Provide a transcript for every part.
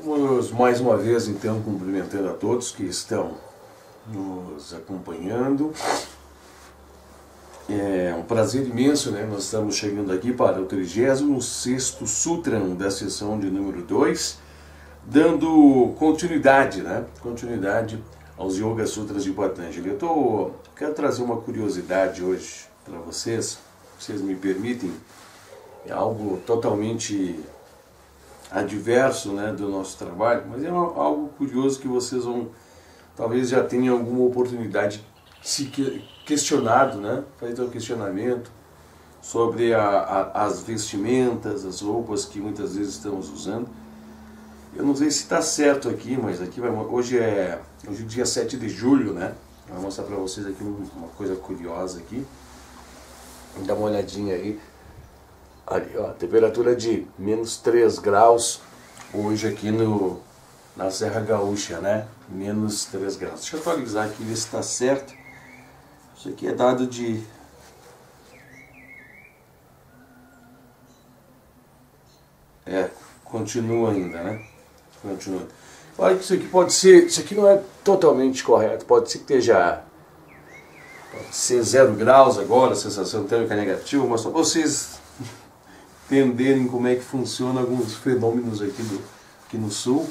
Vamos mais uma vez então cumprimentando a todos que estão nos acompanhando. É um prazer imenso, né? Nós estamos chegando aqui para o 36º Sutra da sessão de número 2, dando continuidade, né? Continuidade aos Yoga Sutras de Patanjali. Quero trazer uma curiosidade hoje para vocês, se vocês me permitem. É algo totalmente adverso, né, do nosso trabalho, mas é algo curioso que vocês vão, talvez já tenham alguma oportunidade de se questionado, né, fazer um questionamento sobre as vestimentas, as roupas que muitas vezes estamos usando. Eu não sei se está certo aqui, mas aqui hoje é dia 7 de julho, né? Vou mostrar para vocês aqui uma coisa curiosa aqui. Dá uma olhadinha aí. Ali, ó, temperatura de -3 graus hoje aqui na Serra Gaúcha, né? -3 graus. Deixa eu atualizar aqui, ver se está certo. Isso aqui é dado de... continua ainda, né? Continua. Olha que isso aqui pode ser... Isso aqui não é totalmente correto. Pode ser que esteja... Pode ser 0 graus agora, a sensação térmica negativa, mas só para vocês entenderem como é que funciona alguns fenômenos aqui no sul.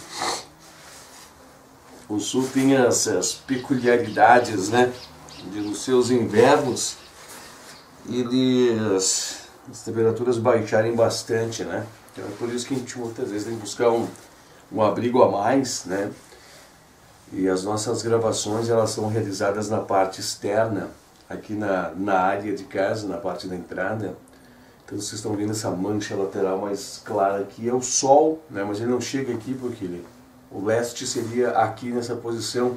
O sul tem essas peculiaridades, né, nos seus invernos, e as temperaturas baixarem bastante, né? Então é por isso que a gente muitas vezes tem que buscar um abrigo a mais, né? E as nossas gravações, elas são realizadas na parte externa, aqui na área de casa, na parte da entrada. Então vocês estão vendo essa mancha lateral mais clara aqui, é o sol, né? Mas ele não chega aqui porque o leste seria aqui nessa posição.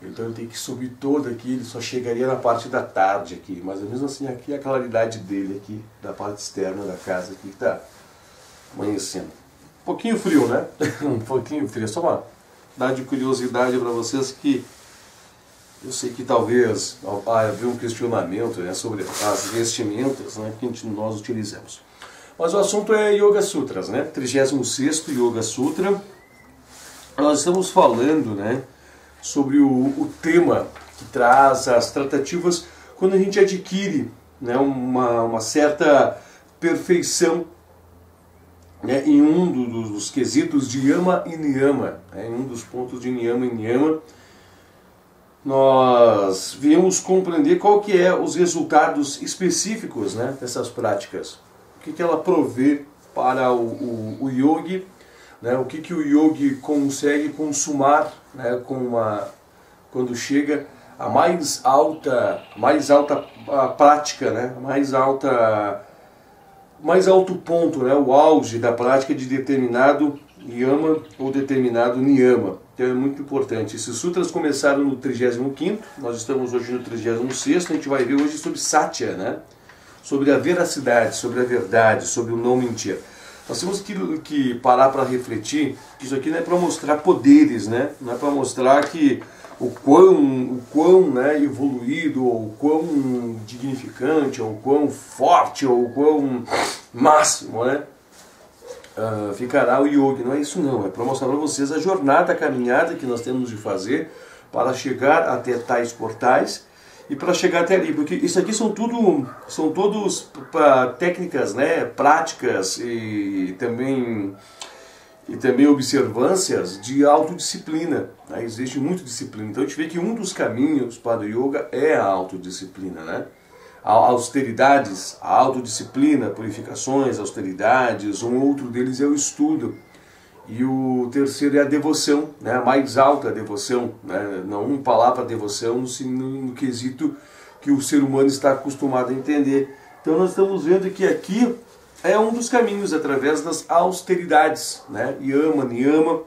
Então ele tem que subir todo aqui, ele só chegaria na parte da tarde aqui. Mas mesmo assim aqui é a claridade dele aqui, da parte externa da casa aqui, que está amanhecendo. Um pouquinho frio, né? Um pouquinho frio, só uma dar de curiosidade para vocês que eu sei que talvez haja um questionamento, né, sobre as vestimentas, né, que nós utilizamos. Mas o assunto é Yoga Sutras, né? 36º Yoga Sutra. Nós estamos falando, né, sobre o tema que traz as tratativas quando a gente adquire, né, uma certa perfeição, né, em um dos quesitos de Yama e Niyama, né, em um dos pontos de Niyama e Niyama. Nós viemos compreender qual que é os resultados específicos, né, dessas práticas. O que ela provê para o yogi, né, o que o yogi consegue consumar, né, quando chega a mais alta prática, né, mais alto ponto, né, o auge da prática de determinado Yama ou determinado Niyama. Então é muito importante. Esses sutras começaram no 35º, nós estamos hoje no 36º, a gente vai ver hoje sobre Satya, né? Sobre a veracidade, sobre a verdade, sobre o não mentir. Nós temos que parar para refletir que isso aqui não é para mostrar poderes, né? Não é para mostrar que o quão, né, evoluído, ou o quão dignificante, ou o quão forte, ou o quão máximo, né? Ficará o yogi. Não é isso não, é para mostrar para vocês a jornada, a caminhada que nós temos de fazer para chegar até tais portais e para chegar até ali, porque isso aqui são todos técnicas, né, práticas e também observâncias de autodisciplina, né? Existe muita disciplina, então a gente vê que um dos caminhos para o yoga é a autodisciplina, né? A austeridades, a autodisciplina, purificações, austeridades, um outro deles é o estudo. E o terceiro é a devoção, né? A mais alta devoção, né? Não falar para devoção no quesito que o ser humano está acostumado a entender. Então nós estamos vendo que aqui é um dos caminhos através das austeridades, né? Yama, niyama,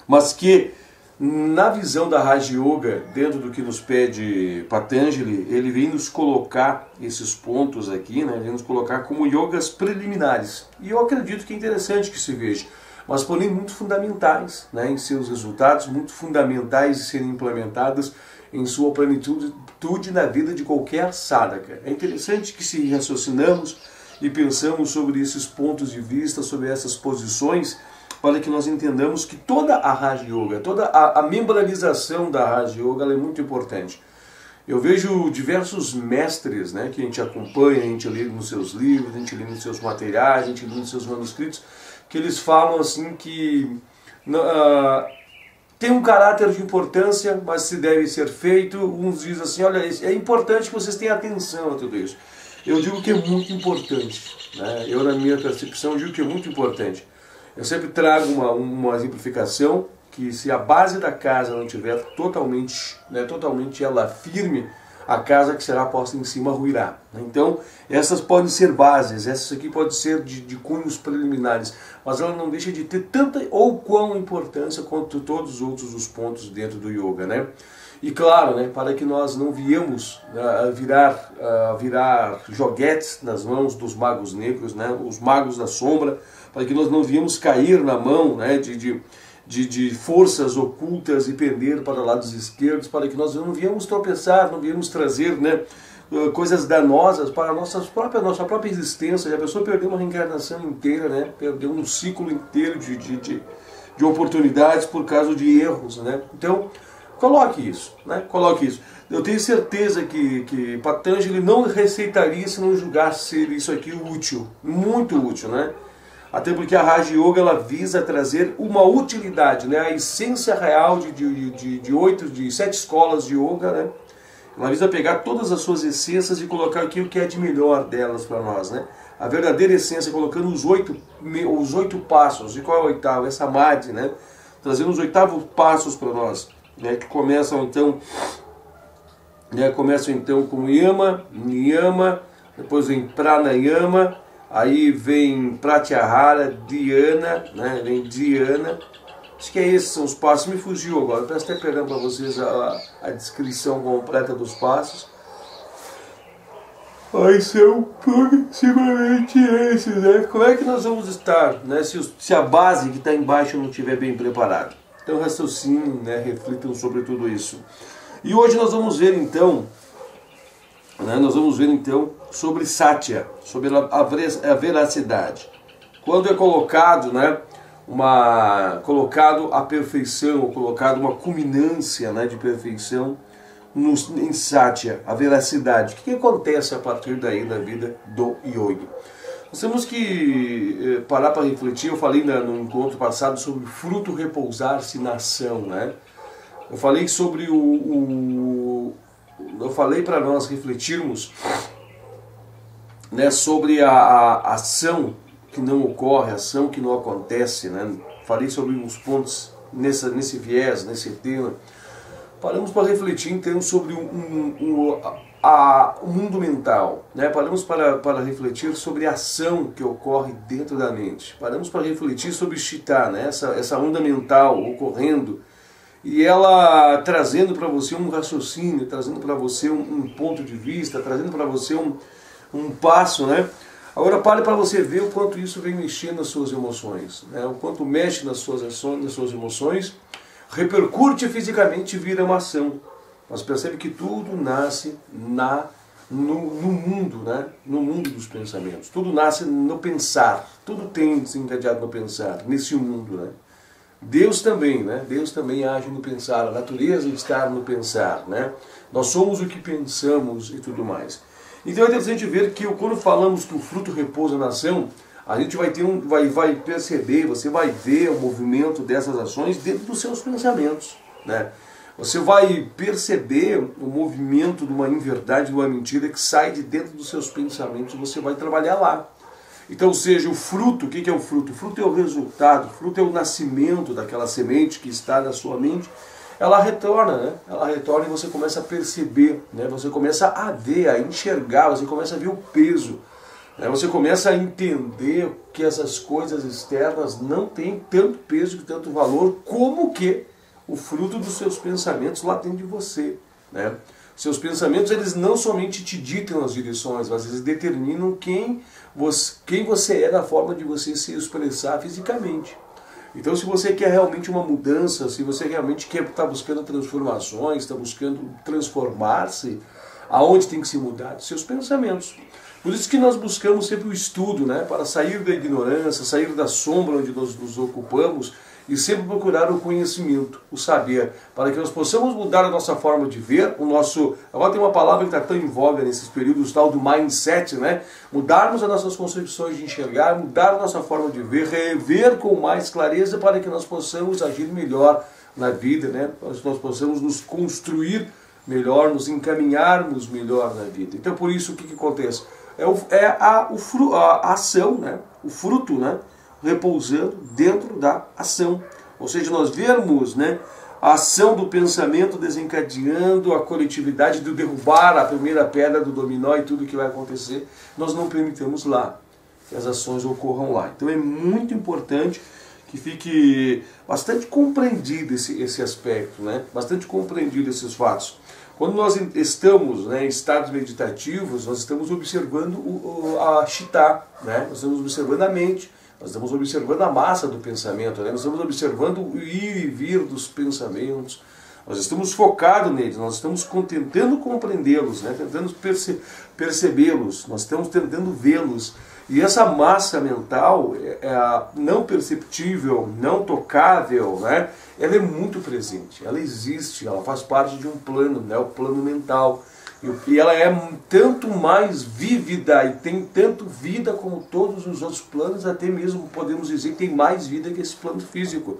mas que na visão da Raja Yoga, dentro do que nos pede Patanjali, ele vem nos colocar esses pontos aqui, né? Vem nos colocar como yogas preliminares. E eu acredito que é interessante que se veja, mas porém muito fundamentais, né? Em seus resultados, muito fundamentais de serem implementadas em sua plenitude na vida de qualquer sadhaka. É interessante que se raciocinamos e pensamos sobre esses pontos de vista, sobre essas posições, para que nós entendamos que toda a Raja Yoga, toda a membralização da Raja Yoga ela é muito importante. Eu vejo diversos mestres, né, que a gente acompanha, a gente lê nos seus livros, a gente lê nos seus materiais, a gente lê nos seus manuscritos, que eles falam assim que tem um caráter de importância, mas se deve ser feito. Uns dizem assim, olha, é importante que vocês tenham atenção a tudo isso. Eu digo que é muito importante, né? Eu, na minha percepção, digo que é muito importante. Eu sempre trago uma exemplificação que se a base da casa não tiver totalmente ela firme, a casa que será posta em cima ruirá. Então, essas podem ser bases, essas aqui podem ser de cunhos preliminares, mas ela não deixa de ter tanta ou quão importância quanto todos os outros os pontos dentro do yoga, né? E claro, né, para que nós não viemos virar joguetes nas mãos dos magos negros, né, os magos da sombra, para que nós não viemos cair na mão, né, de forças ocultas e pender para lados esquerdos, para que nós não viemos tropeçar, não viemos trazer, né, coisas danosas para a nossa própria existência. A pessoa perdeu uma reencarnação inteira, né, perdeu um ciclo inteiro de oportunidades por causa de erros, né? Então, coloque isso, né? Coloque isso. Eu tenho certeza que Patanjali não receitaria se não julgasse ser isso aqui útil, muito útil, né? Até porque a Raja Yoga ela visa trazer uma utilidade, né? A essência real de 7 escolas de yoga, né? Ela visa pegar todas as suas essências e colocar aqui o que é de melhor delas para nós, né? A verdadeira essência, colocando os 8 passos. E qual é o oitavo? Essa Samadhi, né? Trazendo os 8 passos para nós, né? Que começam então com Yama, Niyama, depois vem Pranayama, aí vem Pratyahara, Dhyana, né? Vem Dhyana. Acho que esses são os passos. Me fugiu agora. Eu peço até perdão para vocês a descrição completa dos passos. Aí são progressivamente esses, né? Como é que nós vamos estar, né? Se a base que está embaixo não estiver bem preparada? Então raciocinem, né? Reflitam sobre tudo isso. E hoje nós vamos ver então, sobre Satya, sobre a veracidade. Quando é colocado, né? Colocado a perfeição, ou colocado uma culminância, né, de perfeição em Satya, a veracidade. O que acontece a partir daí na vida do yogi? Nós temos que parar para refletir. Eu falei no encontro passado sobre o fruto repousar-se na ação, né? Eu falei sobre eu falei para nós refletirmos, né, sobre a ação que não ocorre, ação que não acontece, né? Falei sobre uns pontos nesse viés, nesse tema. Paramos para refletir então sobre o mundo mental, né? Paramos para refletir sobre a ação que ocorre dentro da mente. Paramos para refletir sobre Chitta, né? Essa onda mental ocorrendo e ela trazendo para você um raciocínio, trazendo para você um ponto de vista, trazendo para você um passo, né? Agora pare para você ver o quanto isso vem mexendo nas suas emoções, né? O quanto mexe nas suas ações, nas suas emoções, repercute fisicamente e vira uma ação. Mas percebe que tudo nasce no mundo, né? No mundo dos pensamentos. Tudo nasce no pensar, tudo tem desencadeado no pensar, nesse mundo, né? Deus também, né? Deus também age no pensar, a natureza está no pensar, né? Nós somos o que pensamos e tudo mais. Então é interessante ver que quando falamos que o fruto repousa na ação, a gente vai perceber, você vai ver o movimento dessas ações dentro dos seus pensamentos, né? Você vai perceber o movimento de uma inverdade, de uma mentira que sai de dentro dos seus pensamentos e você vai trabalhar lá. Então, ou seja, o fruto, o que é o fruto? O fruto é o resultado, o fruto é o nascimento daquela semente que está na sua mente ela retorna, né? Ela retorna e você começa a perceber, né? Você começa a ver, a enxergar, você começa a ver o peso, né? Você começa a entender que essas coisas externas não têm tanto peso e tanto valor como que o fruto dos seus pensamentos lá dentro de você, né? Seus pensamentos, eles não somente te ditam as direções, mas eles determinam quem você é na forma de você se expressar fisicamente. Então, se você quer realmente uma mudança, se você realmente está buscando transformações, está buscando transformar-se, aonde tem que se mudar? Dos seus pensamentos. Por isso que nós buscamos sempre o estudo, né? Para sair da ignorância, sair da sombra onde nós nos ocupamos, e sempre procurar o conhecimento, o saber, para que nós possamos mudar a nossa forma de ver, o nosso... Agora tem uma palavra que está tão em voga nesses períodos, tal do mindset, né? Mudarmos as nossas concepções de enxergar, mudar a nossa forma de ver, rever com mais clareza para que nós possamos agir melhor na vida, né? Para que nós possamos nos construir melhor, nos encaminharmos melhor na vida. Então por isso o que acontece? A ação, né? O fruto, né? Repousando dentro da ação. Ou seja, nós vemos, né, a ação do pensamento desencadeando a coletividade de derrubar a primeira pedra do dominó e tudo que vai acontecer. Nós não permitimos lá que as ações ocorram lá. Então é muito importante que fique bastante compreendido esse aspecto, né? Bastante compreendido esses fatos. Quando nós estamos, né, em estados meditativos, nós estamos observando a Chitta, né? Nós estamos observando a mente. Nós estamos observando a massa do pensamento, né? Nós estamos observando o ir e vir dos pensamentos, nós estamos focados neles, nós estamos tentando compreendê-los, né? Tentando percebê-los, nós estamos tentando vê-los. E essa massa mental, não perceptível, não tocável, né? Ela é muito presente, ela existe, ela faz parte de um plano, né? O plano mental. E ela é tanto mais vívida e tem tanto vida como todos os outros planos, até mesmo podemos dizer que tem mais vida que esse plano físico.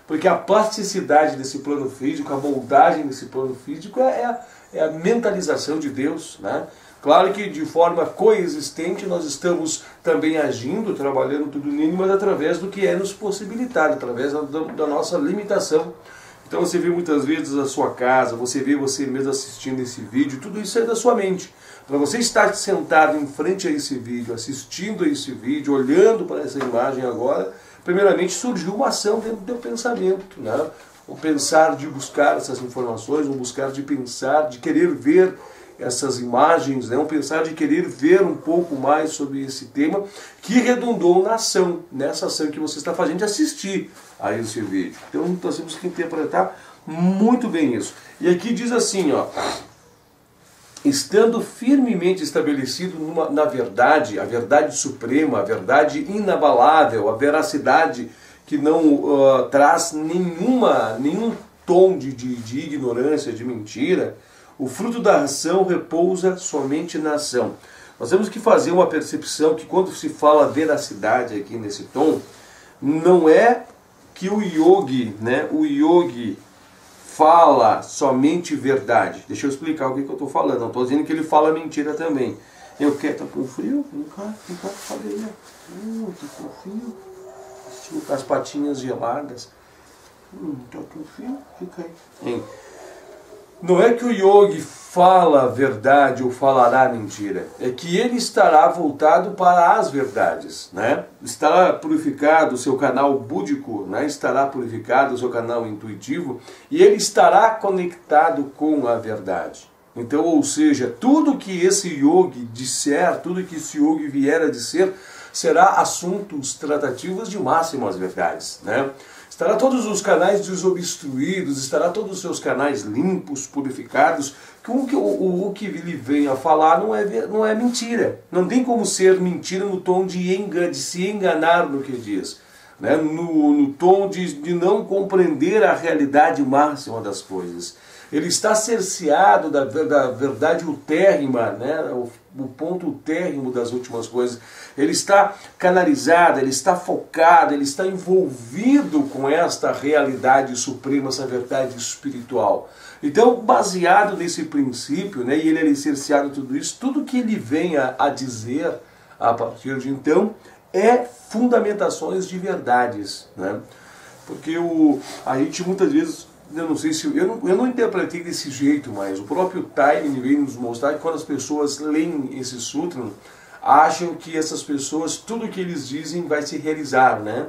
Porque a plasticidade desse plano físico, a moldagem desse plano físico é a mentalização de Deus, né? Claro que de forma coexistente nós estamos também agindo, trabalhando tudo nele, mas através do que é nos possibilitado, através da nossa limitação. Então você vê muitas vezes a sua casa, você vê você mesmo assistindo esse vídeo, tudo isso é da sua mente. Para você estar sentado em frente a esse vídeo, assistindo a esse vídeo, olhando para essa imagem agora, primeiramente surgiu uma ação dentro do teu pensamento, né? O pensar de buscar essas informações, o buscar de pensar, de querer ver essas imagens, né? Um pensar de querer ver um pouco mais sobre esse tema, que redundou na ação, nessa ação que você está fazendo de assistir a esse vídeo. Então nós temos que interpretar muito bem isso. E aqui diz assim, ó: estando firmemente estabelecido na verdade, a verdade suprema, a verdade inabalável, a veracidade que não traz nenhum tom de ignorância, de mentira, o fruto da ação repousa somente na ação. Nós temos que fazer uma percepção que quando se fala veracidade aqui nesse tom, não é que o yogi, né, o yogi fala somente verdade. Deixa eu explicar o que eu estou falando. Não estou dizendo que ele fala mentira também. Eu quero, tá com frio? Vem cá, cadê ele? Tá com frio? Estou com as patinhas geladas. Tá com frio? Fica aí. Hein? Não é que o yogi fala a verdade ou falará mentira, é que ele estará voltado para as verdades, né? Estará purificado o seu canal búdico, né? Estará purificado o seu canal intuitivo e ele estará conectado com a verdade. Então, ou seja, tudo que esse yogi disser, tudo que esse yogi vier a dizer, será assuntos tratativos de máximas verdades, né? Estará todos os canais desobstruídos, estará todos os seus canais limpos, purificados, que o que ele vem a falar não é mentira. Não tem como ser mentira no tom de se enganar no que diz, né? No tom de não compreender a realidade máxima das coisas. Ele está cerceado da verdade utérrima, né? O ponto utérrimo das últimas coisas. Ele está canalizado, ele está focado, ele está envolvido com esta realidade suprema, essa verdade espiritual. Então, baseado nesse princípio, né, e ele é licenciado tudo isso, tudo que ele venha a dizer a partir de então é fundamentações de verdades, né? Porque a gente muitas vezes eu não sei se eu não interpretei desse jeito, mas o próprio Taimini veio nos mostrar que quando as pessoas leem esse sutra, acham que essas pessoas, tudo que eles dizem vai se realizar, né?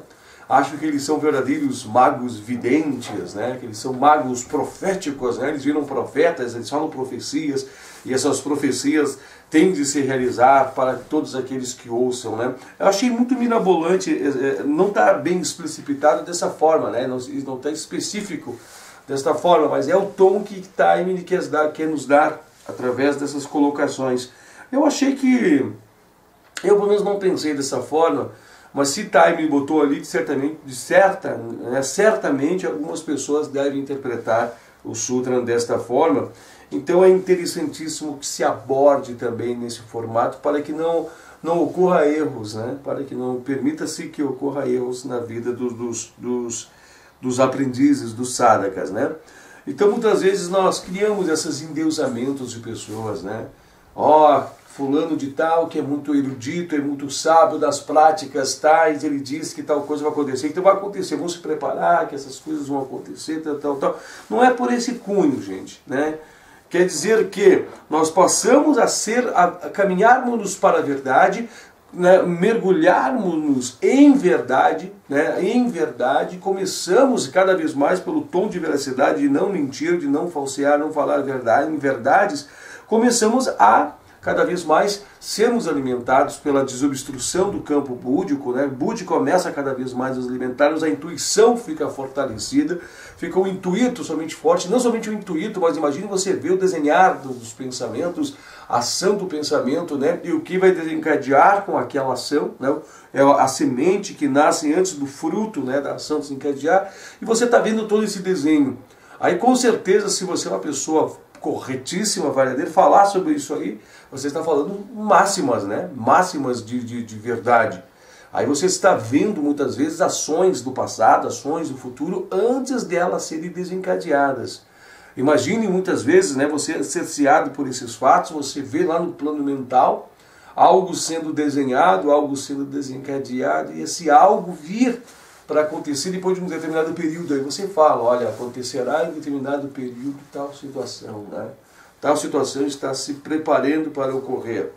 Acham que eles são verdadeiros magos videntes, né? Que eles são magos proféticos, né? Eles viram profetas, eles falam profecias, e essas profecias têm de se realizar para todos aqueles que ouçam, né? Eu achei muito mirabolante, não está bem explicitado dessa forma, né? Não está específico desta forma, mas é o tom que Taimini quer nos dar através dessas colocações. Eu achei que, eu pelo menos não pensei dessa forma, mas se Taimini botou ali, certamente algumas pessoas devem interpretar o Sutra desta forma. Então é interessantíssimo que se aborde também nesse formato para que não ocorra erros, né? Para que não permita-se que ocorra erros na vida dos aprendizes, dos sadhakas, né? Então muitas vezes nós criamos esses endeusamentos de pessoas, né? Fulano de tal, que é muito erudito, é muito sábio das práticas tais, ele diz que tal coisa vai acontecer, então vai acontecer, vamos se preparar, que essas coisas vão acontecer, tal. Não é por esse cunho, gente, né? Quer dizer que nós possamos caminharmos para a verdade, né, mergulharmos em verdade, né, começamos cada vez mais pelo tom de veracidade, de não mentir, de não falsear, não falar verdade, em verdades, começamos a cada vez mais sermos alimentados pela desobstrução do campo búdico, né? O Budi começa cada vez mais a nos alimentarmos, a intuição fica fortalecida, fica o intuito somente forte, não somente o intuito, mas imagine você ver o desenhar dos pensamentos, a ação do pensamento, né? E o que vai desencadear com aquela ação, né? É a semente que nasce antes do fruto, né, da ação desencadear, e você está vendo todo esse desenho. Aí com certeza, se você é uma pessoa corretíssima, verdadeira, falar sobre isso aí, você está falando máximas, né? Máximas de verdade. Aí você está vendo muitas vezes ações do passado, ações do futuro, antes delas serem desencadeadas. Imagine muitas vezes, né, você cerceado por esses fatos, você vê lá no plano mental algo sendo desenhado, algo sendo desencadeado, e esse algo vir para acontecer depois de um determinado período. Aí você fala, olha, acontecerá em determinado período tal situação, né? Tal situação está se preparando para ocorrer.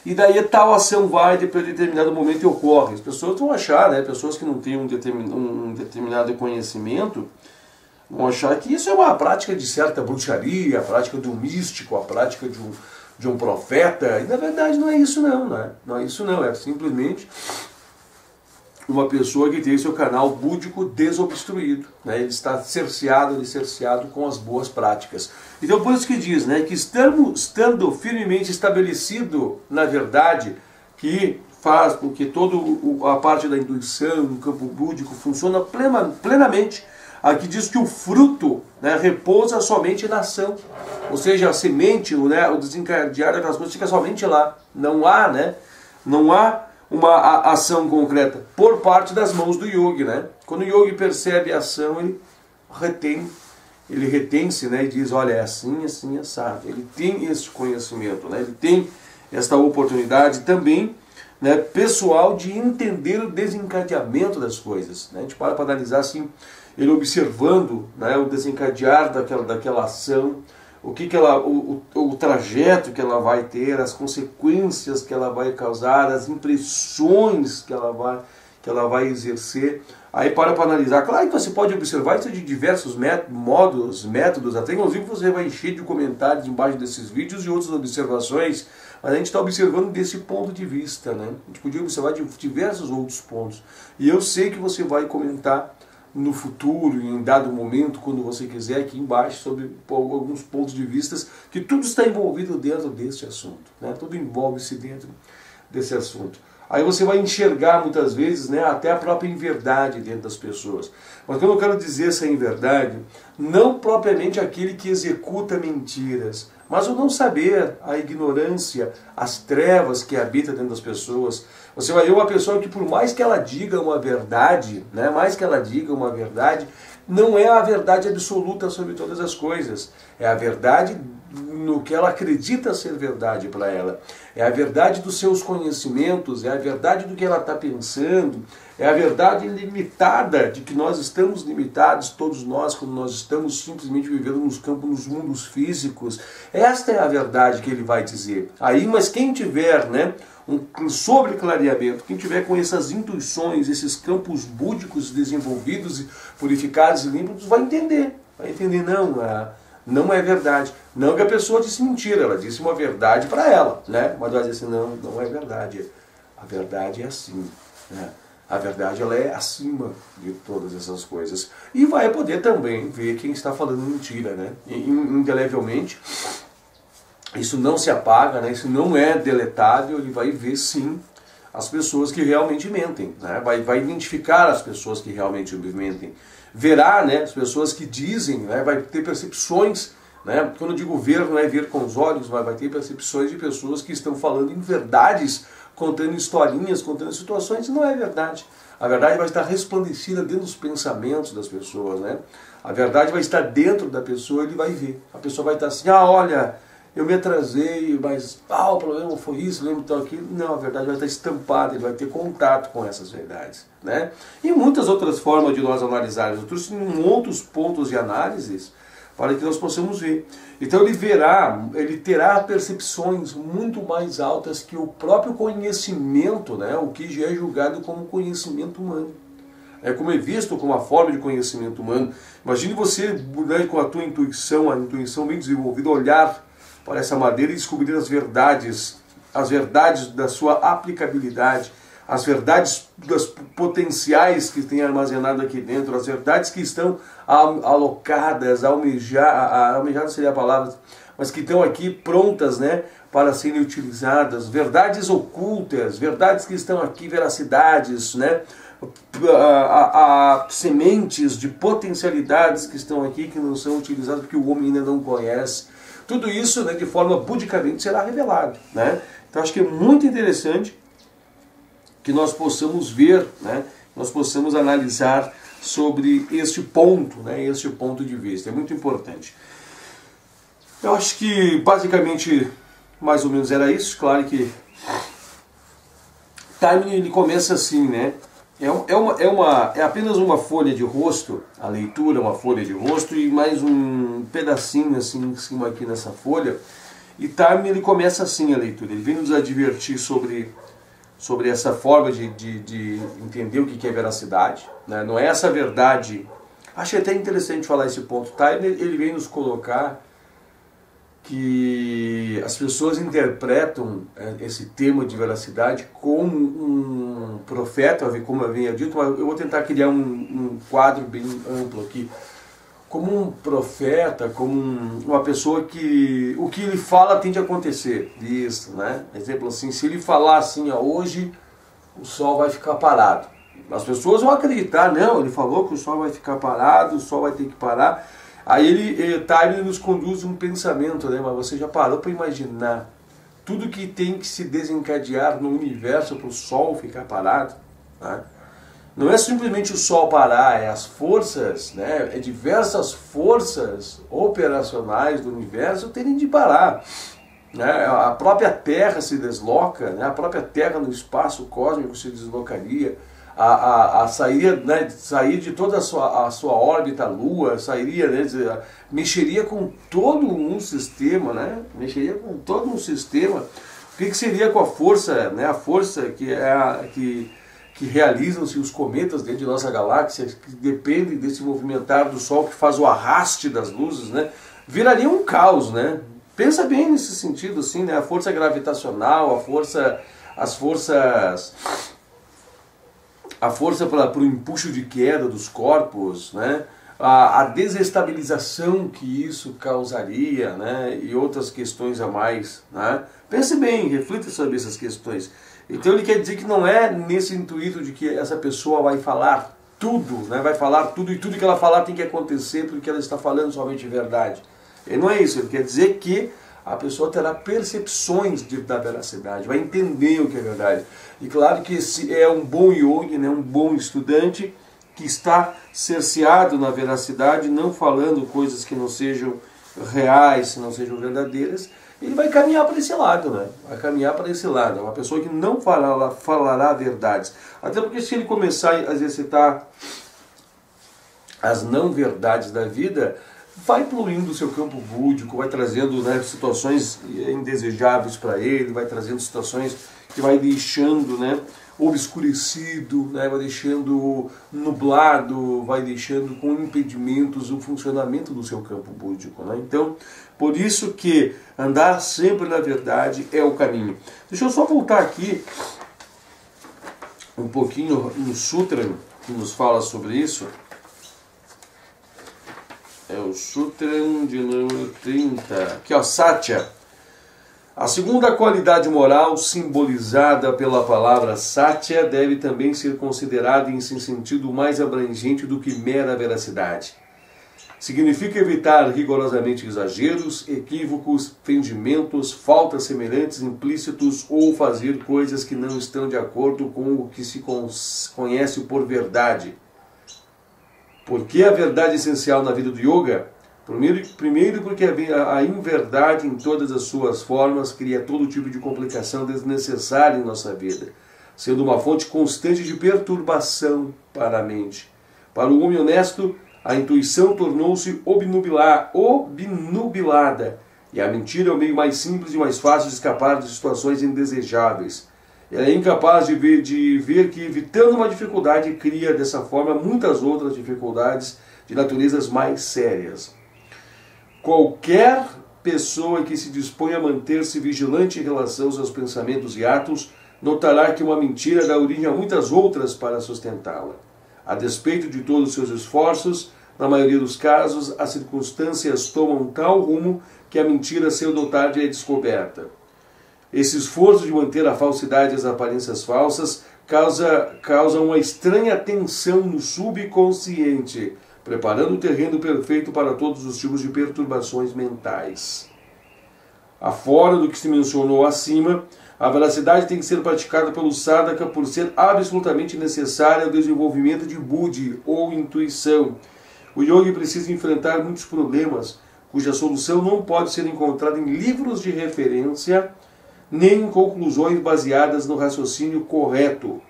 E daí tal ação vai depois de determinado momento e ocorre. As pessoas vão achar, né? Pessoas que não têm um determinado conhecimento, vão achar que isso é uma prática de certa bruxaria, a prática do místico, a prática de um profeta. E na verdade não é isso não, né? Não é isso não, é simplesmente uma pessoa que tem seu canal búdico desobstruído, né? Ele está cerceado com as boas práticas. Então por isso que diz, né, que estando firmemente estabelecido na verdade, que faz com que toda a parte da intuição no campo búdico funciona plenamente, aqui diz que o fruto, né, repousa somente na ação, ou seja, a semente, né, o desencadear daquelas coisas fica somente lá, não há uma ação concreta por parte das mãos do yogi, né? Quando o yogi percebe a ação, ele retém-se, né? E diz, olha, é assim, assim, assado. Ele tem esse conhecimento, né? Ele tem esta oportunidade também, né, pessoal, de entender o desencadeamento das coisas, né? A gente para analisar assim, ele observando, né, o desencadear daquela ação, o trajeto que ela vai ter, as consequências que ela vai causar, as impressões que ela vai exercer. Aí para analisar, claro que você pode observar isso de diversos métodos, até inclusive você vai encher de comentários embaixo desses vídeos e outras observações, mas a gente está observando desse ponto de vista, né? A gente podia observar de diversos outros pontos. E eu sei que você vai comentar no futuro, em dado momento, quando você quiser, aqui embaixo, sobre alguns pontos de vista, que tudo está envolvido dentro deste assunto, né? Tudo envolve-se dentro desse assunto. Aí você vai enxergar muitas vezes, né, até a própria inverdade dentro das pessoas. Mas quando eu quero dizer essa inverdade, não propriamente aquele que executa mentiras, mas o não saber, a ignorância, as trevas que habitam dentro das pessoas. Você vai ver uma pessoa que por mais que ela diga uma verdade, né, não é a verdade absoluta sobre todas as coisas. É a verdade no que ela acredita ser verdade para ela. É a verdade dos seus conhecimentos, é a verdade do que ela está pensando, é a verdade limitada, de que nós estamos limitados, todos nós, quando nós estamos simplesmente vivendo nos campos, nos mundos físicos. Esta é a verdade que ele vai dizer. Aí, mas quem tiver, né, um sobreclareamento, quem tiver com essas intuições, esses campos búdicos desenvolvidos, purificados e limpos, vai entender. Vai entender, não é verdade. Não que a pessoa disse mentira, ela disse uma verdade para ela, né? Mas ela disse, não é verdade. A verdade é assim, né? A verdade, ela é acima de todas essas coisas. E vai poder também ver quem está falando mentira, né? Indelevelmente. Isso não se apaga, né? Isso não é deletável. Ele vai ver, sim, as pessoas que realmente mentem, né? Vai identificar as pessoas que realmente mentem. Verá, né, as pessoas que dizem, né, vai ter percepções, né? Quando eu digo ver, não é ver com os olhos, mas vai ter percepções de pessoas que estão falando em verdades, contando historinhas, contando situações, e não é verdade. A verdade vai estar resplandecida dentro dos pensamentos das pessoas, né? A verdade vai estar dentro da pessoa, ele vai ver. A pessoa vai estar assim, olha, eu me atrasei, mas o problema foi isso, lembro tal aquilo. Não, a verdade vai estar estampada, ele vai ter contato com essas verdades, né? E muitas outras formas de nós analisarmos. Eu trouxe outros pontos de análises para que nós possamos ver. Então ele terá percepções muito mais altas que o próprio conhecimento, né? O que já é julgado como conhecimento humano. Como é visto como uma forma de conhecimento humano. Imagine você, né, com a tua intuição, a intuição bem desenvolvida, olhar para essa madeira e descobrir as verdades da sua aplicabilidade, as verdades das potenciais que tem armazenado aqui dentro, as verdades que estão alocadas, almejadas seria a palavra, mas que estão aqui prontas, né, para serem utilizadas, verdades ocultas, verdades que estão aqui, veracidades, né, sementes de potencialidades que estão aqui, que não são utilizadas porque o homem ainda não conhece. Tudo isso, né, de forma budicamente será revelado, né? Então acho que é muito interessante que nós possamos ver, né, nós possamos analisar sobre este ponto, né, este ponto de vista. É muito importante. Eu acho que basicamente mais ou menos era isso. Claro que Timing ele começa assim, né? É apenas uma folha de rosto, a leitura é uma folha de rosto e mais um pedacinho assim em cima aqui nessa folha. E Timing ele começa assim a leitura, ele vem nos advertir sobre essa forma de entender o que é veracidade, né? Não é essa verdade. Acho até interessante falar esse ponto. Timing ele vem nos colocar que as pessoas interpretam esse tema de veracidade como um profeta, como eu havia dito, mas eu vou tentar criar um quadro bem amplo aqui, como um profeta, como uma pessoa que o que ele fala tem de acontecer, isso, né? Exemplo assim, se ele falar assim, hoje o sol vai ficar parado, as pessoas vão acreditar, não, ele falou que o sol vai ficar parado, o sol vai ter que parar. Aí ele nos conduz um pensamento, né? Mas você já parou para imaginar tudo que tem que se desencadear no universo para o Sol ficar parado? Né? Não é simplesmente o Sol parar, é as forças, né? É diversas forças operacionais do universo terem de parar. Né? A própria Terra se desloca, né? A própria Terra no espaço cósmico se deslocaria. Sair de toda a sua órbita, a Lua, sairia, né, mexeria com todo um sistema, né? Mexeria com todo um sistema. O que seria com a força, né? A força que realizam-se os cometas dentro de nossa galáxia, que depende desse movimentar do Sol, que faz o arraste das luzes, né? Viraria um caos, né? Pensa bem nesse sentido, assim, né? A força gravitacional, a força para o empuxo de queda dos corpos, né? A desestabilização que isso causaria, né? E outras questões a mais, né? Pense bem, reflita sobre essas questões. Então ele quer dizer que não é nesse intuito de que essa pessoa vai falar tudo, né? Vai falar tudo e tudo que ela falar tem que acontecer porque ela está falando somente verdade. E não é isso, ele quer dizer que a pessoa terá percepções da veracidade, vai entender o que é verdade. E claro que esse é um bom yogi, né, um bom estudante que está cerceado na veracidade, não falando coisas que não sejam reais, se não sejam verdadeiras, ele vai caminhar para esse lado, né? Vai caminhar para esse lado. É uma pessoa que não falará verdades. Até porque se ele começar a exercitar as não verdades da vida, vai poluindo o seu campo búdico, vai trazendo, né, situações indesejáveis para ele, vai trazendo situações que vai deixando, né, obscurecido, né, vai deixando nublado, vai deixando com impedimentos o funcionamento do seu campo búdico, né? Então, por isso que andar sempre na verdade é o caminho. Deixa eu só voltar aqui um pouquinho no Sutra que nos fala sobre isso. É o Sutra de número 30. Aqui, ó, Satya. A segunda qualidade moral, simbolizada pela palavra Satya, deve também ser considerada em seu sentido mais abrangente do que mera veracidade. Significa evitar rigorosamente exageros, equívocos, fendimentos, faltas semelhantes implícitos ou fazer coisas que não estão de acordo com o que se conhece por verdade. Por que a verdade é essencial na vida do yoga? Primeiro porque a inverdade em todas as suas formas cria todo tipo de complicação desnecessária em nossa vida, sendo uma fonte constante de perturbação para a mente. Para o homem honesto, a intuição tornou-se obnubilada, e a mentira é o meio mais simples e mais fácil de escapar de situações indesejáveis. Ela é incapaz de ver que, evitando uma dificuldade, cria dessa forma muitas outras dificuldades de naturezas mais sérias. Qualquer pessoa que se dispõe a manter-se vigilante em relação aos seus pensamentos e atos, notará que uma mentira dá origem a muitas outras para sustentá-la. A despeito de todos os seus esforços, na maioria dos casos, as circunstâncias tomam tal rumo que a mentira cedo ou tarde é descoberta. Esse esforço de manter a falsidade e as aparências falsas causa uma estranha tensão no subconsciente, preparando o terreno perfeito para todos os tipos de perturbações mentais. Afora do que se mencionou acima, a veracidade tem que ser praticada pelo sadhaka por ser absolutamente necessária ao desenvolvimento de buddhi, ou intuição. O yogi precisa enfrentar muitos problemas, cuja solução não pode ser encontrada em livros de referência, nem em conclusões baseadas no raciocínio correto.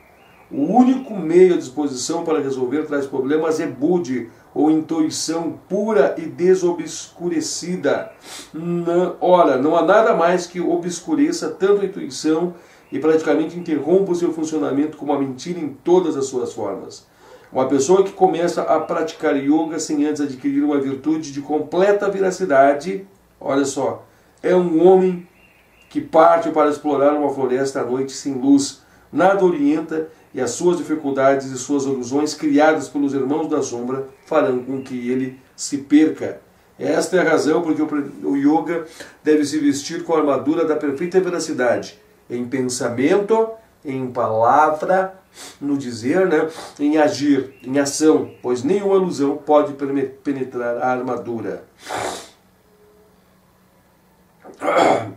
O único meio à disposição para resolver tais problemas é buddhi, ou intuição pura e desobscurecida. Não há nada mais que obscureça tanto a intuição e praticamente interrompa o seu funcionamento como a mentira em todas as suas formas. Uma pessoa que começa a praticar yoga sem antes adquirir uma virtude de completa veracidade, olha só, é um homem que parte para explorar uma floresta à noite sem luz, nada orienta, e as suas dificuldades e suas ilusões criadas pelos irmãos da sombra farão com que ele se perca. Esta é a razão porque o yoga deve se vestir com a armadura da perfeita veracidade, em pensamento, em palavra, no dizer, né, em agir, em ação, pois nenhuma ilusão pode penetrar a armadura.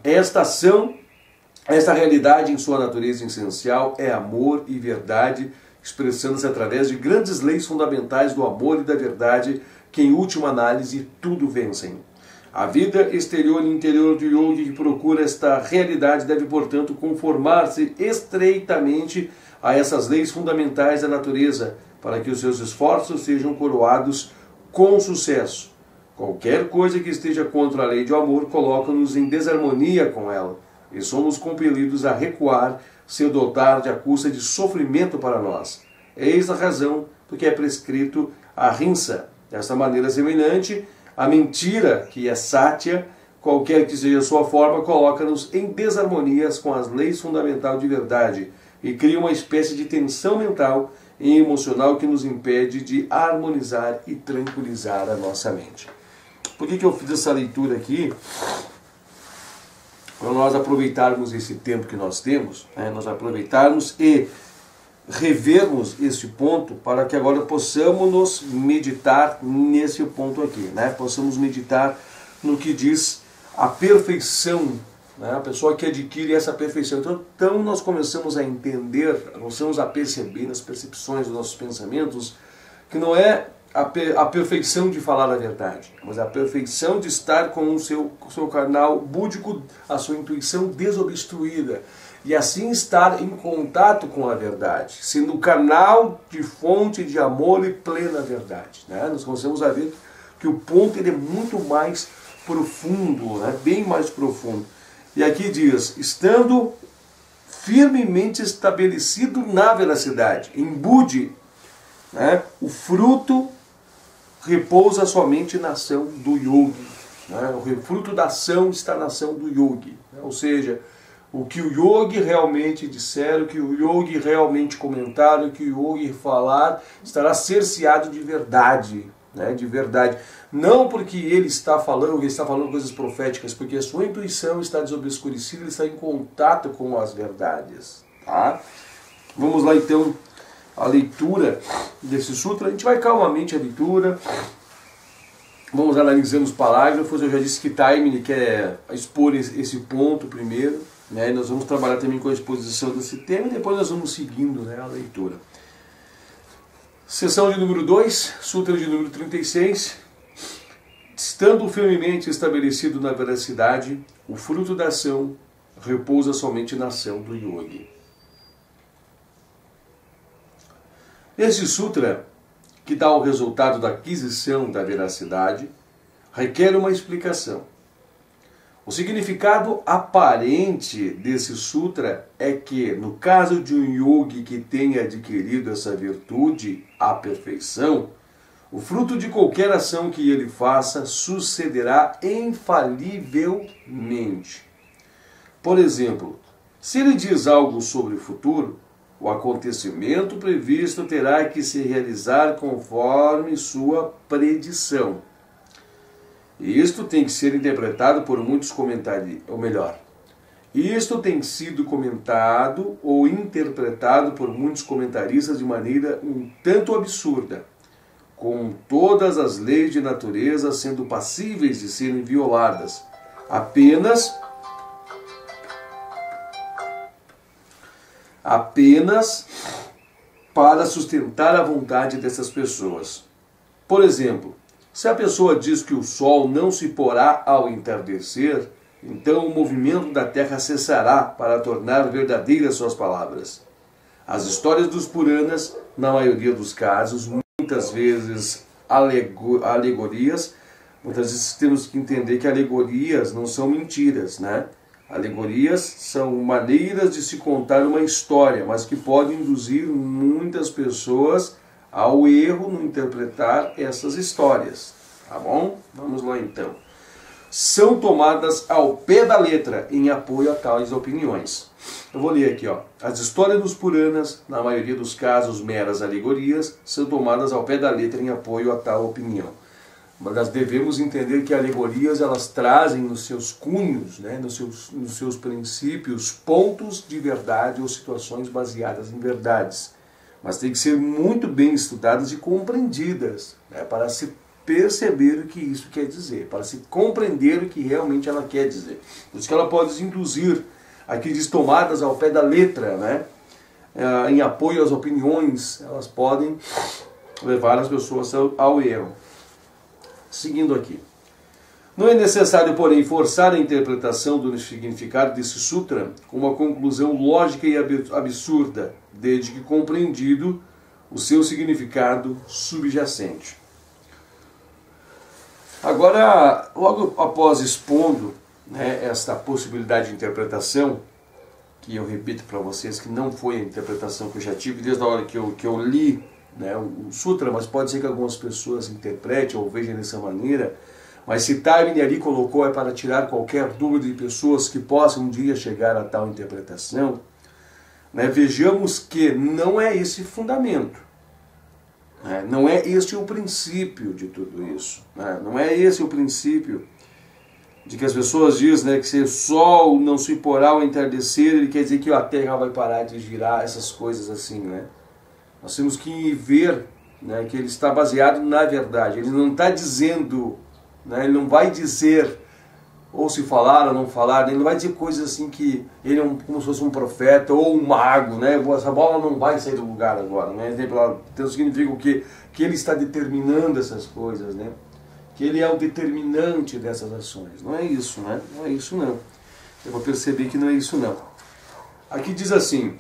Esta realidade em sua natureza essencial é amor e verdade, expressando-se através de grandes leis fundamentais do amor e da verdade, que em última análise tudo vencem. A vida exterior e interior do yogi que procura esta realidade deve, portanto, conformar-se estreitamente a essas leis fundamentais da natureza, para que os seus esforços sejam coroados com sucesso. Qualquer coisa que esteja contra a lei de amor coloca-nos em desarmonia com ela, e somos compelidos a recuar, cedo ou tarde, à custa de sofrimento para nós. Eis a razão porque é prescrito a rinsa. Desta maneira semelhante, a mentira, que é Satya, qualquer que seja a sua forma, coloca-nos em desarmonias com as leis fundamentais de verdade e cria uma espécie de tensão mental e emocional que nos impede de harmonizar e tranquilizar a nossa mente. Por que eu fiz essa leitura aqui? Para nós aproveitarmos esse tempo que nós temos, né, nós aproveitarmos e revermos este ponto para que agora possamos meditar nesse ponto aqui, né? Possamos meditar no que diz a perfeição, né? A pessoa que adquire essa perfeição. Então nós começamos a entender, começamos a perceber nas percepções dos nossos pensamentos que não é a perfeição de falar a verdade, mas a perfeição de estar com o seu canal búdico, a sua intuição desobstruída, e assim estar em contato com a verdade, sendo o canal de fonte de amor e plena verdade. Né? Nós começamos a ver que o ponto ele é muito mais profundo, né? Bem mais profundo. E aqui diz, estando firmemente estabelecido na veracidade, em Budi, né? O fruto repousa somente na ação do yogi. Né? O fruto da ação está na ação do yogi. Né? Ou seja, o que o yogi realmente disser, o que o yogi realmente comentar, o que o yogi falar, estará cerceado de verdade. Né? De verdade. Não porque ele está falando coisas proféticas, porque a sua intuição está desobscurecida, ele está em contato com as verdades. Tá? Vamos lá então a leitura desse sutra. A gente vai calmamente a leitura, vamos analisando os parágrafos. Eu já disse que Taimini quer expor esse ponto primeiro, né? E nós vamos trabalhar também com a exposição desse tema e depois nós vamos seguindo, né, a leitura. Seção de número 2, sutra de número 36. Estando firmemente estabelecido na veracidade, o fruto da ação repousa somente na ação do yogi. Esse sutra, que dá o resultado da aquisição da veracidade, requer uma explicação. O significado aparente desse sutra é que, no caso de um yogi que tenha adquirido essa virtude, a perfeição, o fruto de qualquer ação que ele faça sucederá infalivelmente. Por exemplo, se ele diz algo sobre o futuro, o acontecimento previsto terá que se realizar conforme sua predição. E isto tem que ser interpretado por muitos comentaristas, ou melhor, isto tem sido comentado ou interpretado por muitos comentaristas de maneira um tanto absurda, com todas as leis de natureza sendo passíveis de serem violadas, apenas para sustentar a vontade dessas pessoas. Por exemplo, se a pessoa diz que o sol não se porá ao entardecer, então o movimento da terra cessará para tornar verdadeiras suas palavras. As histórias dos Puranas, na maioria dos casos, muitas vezes alegorias, muitas vezes temos que entender que alegorias não são mentiras, né? Alegorias são maneiras de se contar uma história, mas que podem induzir muitas pessoas ao erro no interpretar essas histórias. Tá bom? Vamos lá então. São tomadas ao pé da letra em apoio a tais opiniões. Eu vou ler aqui, ó. As histórias dos Puranas, na maioria dos casos meras alegorias, são tomadas ao pé da letra em apoio a tal opinião. Mas nós devemos entender que alegorias elas trazem nos seus cunhos, né, nos seus princípios, pontos de verdade ou situações baseadas em verdades. Mas tem que ser muito bem estudadas e compreendidas, né, para se perceber o que isso quer dizer, para se compreender o que realmente ela quer dizer. Por isso que ela pode induzir, aqui diz tomadas ao pé da letra, né, em apoio às opiniões, elas podem levar as pessoas ao erro. Seguindo aqui. Não é necessário, porém, forçar a interpretação do significado desse sutra com uma conclusão lógica e absurda, desde que compreendido o seu significado subjacente. Agora, logo após expondo, né, esta possibilidade de interpretação, que eu repito para vocês que não foi a interpretação que eu já tive desde a hora que eu li, né, o sutra, mas pode ser que algumas pessoas interpretem ou vejam dessa maneira, mas se Taimini ali colocou é para tirar qualquer dúvida de pessoas que possam um dia chegar a tal interpretação, né, vejamos que não é esse fundamento, né, não é este o princípio de tudo isso, né, não é esse o princípio de que as pessoas dizem, né, que se o sol não se porá ao entardecer, ele quer dizer que a terra vai parar de girar, essas coisas assim, né? Nós temos que ver, né, que ele está baseado na verdade. Ele não está dizendo, né, ele não vai dizer ou se falar ou não falar, ele não vai dizer coisas assim que ele é como se fosse um profeta ou um mago, né? Essa bola não vai sair do lugar agora, né? Então significa o quê? Que ele está determinando essas coisas, né? Que ele é o determinante dessas ações. Não é isso, né? Não é isso não. Eu vou perceber que não é isso não. Aqui diz assim: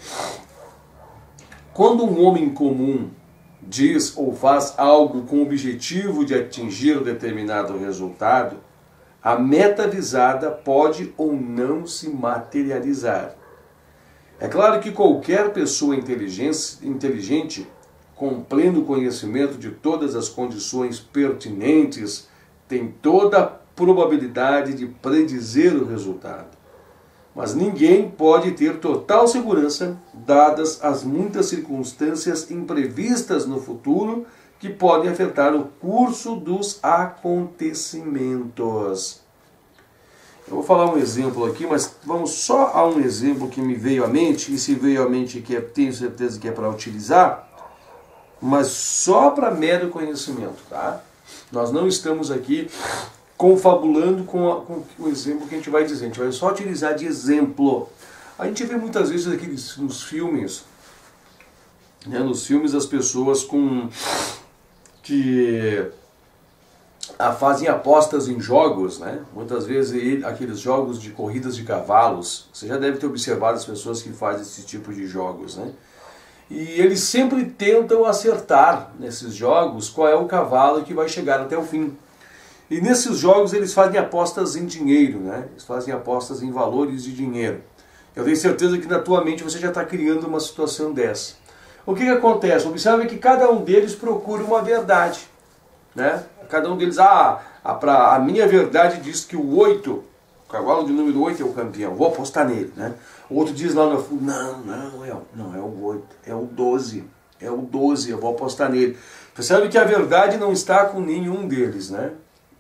quando um homem comum diz ou faz algo com o objetivo de atingir um determinado resultado, a meta visada pode ou não se materializar. É claro que qualquer pessoa inteligente, com pleno conhecimento de todas as condições pertinentes, tem toda a probabilidade de predizer o resultado. Mas ninguém pode ter total segurança, dadas as muitas circunstâncias imprevistas no futuro que podem afetar o curso dos acontecimentos. Eu vou falar um exemplo aqui, mas vamos só a um exemplo que me veio à mente, e se veio à mente que tenho certeza que é para utilizar, mas só para mero conhecimento, tá? Nós não estamos aqui confabulando com o exemplo que a gente vai dizer, a gente vai só utilizar de exemplo. A gente vê muitas vezes aqui nos filmes, né, nos filmes as pessoas que fazem apostas em jogos, né? Muitas vezes aqueles jogos de corridas de cavalos, você já deve ter observado as pessoas que fazem esse tipo de jogos, né? E eles sempre tentam acertar nesses jogos qual é o cavalo que vai chegar até o fim. E nesses jogos eles fazem apostas em dinheiro, né? Eles fazem apostas em valores de dinheiro. Eu tenho certeza que na tua mente você já está criando uma situação dessa. O que acontece? Observe que cada um deles procura uma verdade, né? Cada um deles, a minha verdade diz que o 8, o cavalo de número 8 é o campeão, vou apostar nele, né? O outro diz lá no fundo, não é o 8, é o 12, eu vou apostar nele. Percebe que a verdade não está com nenhum deles, né?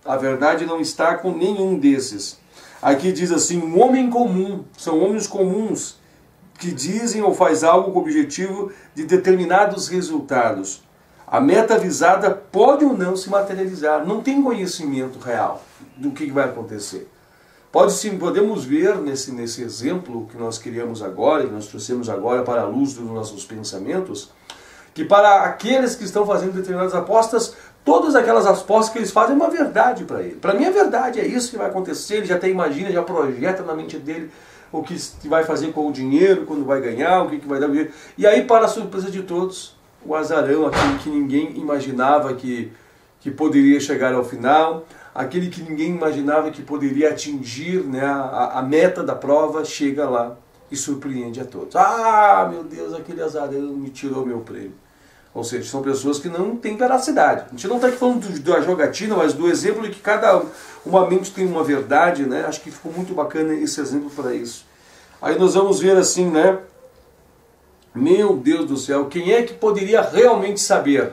A verdade não está com nenhum desses. Aqui diz assim, um homem comum, são homens comuns que dizem ou faz algo com o objetivo de determinados resultados. A meta visada pode ou não se materializar, não tem conhecimento real do que vai acontecer. Podemos ver nesse exemplo que nós criamos agora, que nós trouxemos agora para a luz dos nossos pensamentos, que para aqueles que estão fazendo determinadas apostas, todas aquelas apostas que eles fazem é uma verdade para ele. Para mim a verdade é isso que vai acontecer, ele já até imagina, já projeta na mente dele o que vai fazer com o dinheiro, quando vai ganhar, o que vai dar o dinheiro. E aí, para a surpresa de todos, o azarão, aquele que ninguém imaginava que poderia chegar ao final, aquele que ninguém imaginava que poderia atingir, né, a meta da prova, chega lá e surpreende a todos. Ah, meu Deus, aquele azarão me tirou meu prêmio. Ou seja, são pessoas que não têm veracidade. A gente não está aqui falando da jogatina, mas do exemplo de que cada uma mente tem uma verdade, né? Acho que ficou muito bacana esse exemplo para isso. Aí nós vamos ver assim, né? Meu Deus do céu, quem é que poderia realmente saber?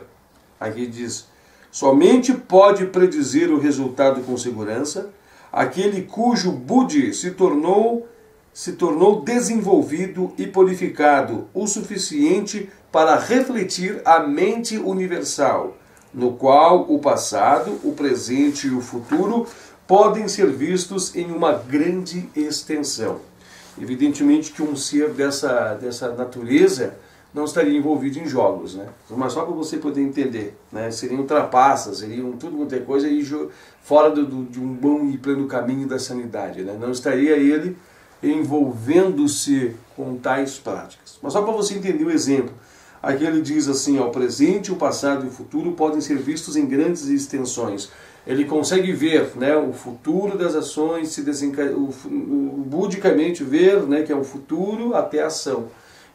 Aqui diz, somente pode predizer o resultado com segurança aquele cujo budi se tornou desenvolvido e purificado o suficiente para refletir a mente universal, no qual o passado, o presente e o futuro podem ser vistos em uma grande extensão. Evidentemente que um ser dessa natureza não estaria envolvido em jogos, né? Mas só para você poder entender, né? Seriam trapaças, seriam tudo quanto é coisa aí fora de um bom e pleno caminho da sanidade, né? Não estaria ele envolvendo-se com tais práticas. Mas só para você entender o exemplo, aqui ele diz assim, ó, o presente, o passado e o futuro podem ser vistos em grandes extensões. Ele consegue ver, né, o futuro das ações, budicamente ver, né, que é o futuro até a ação.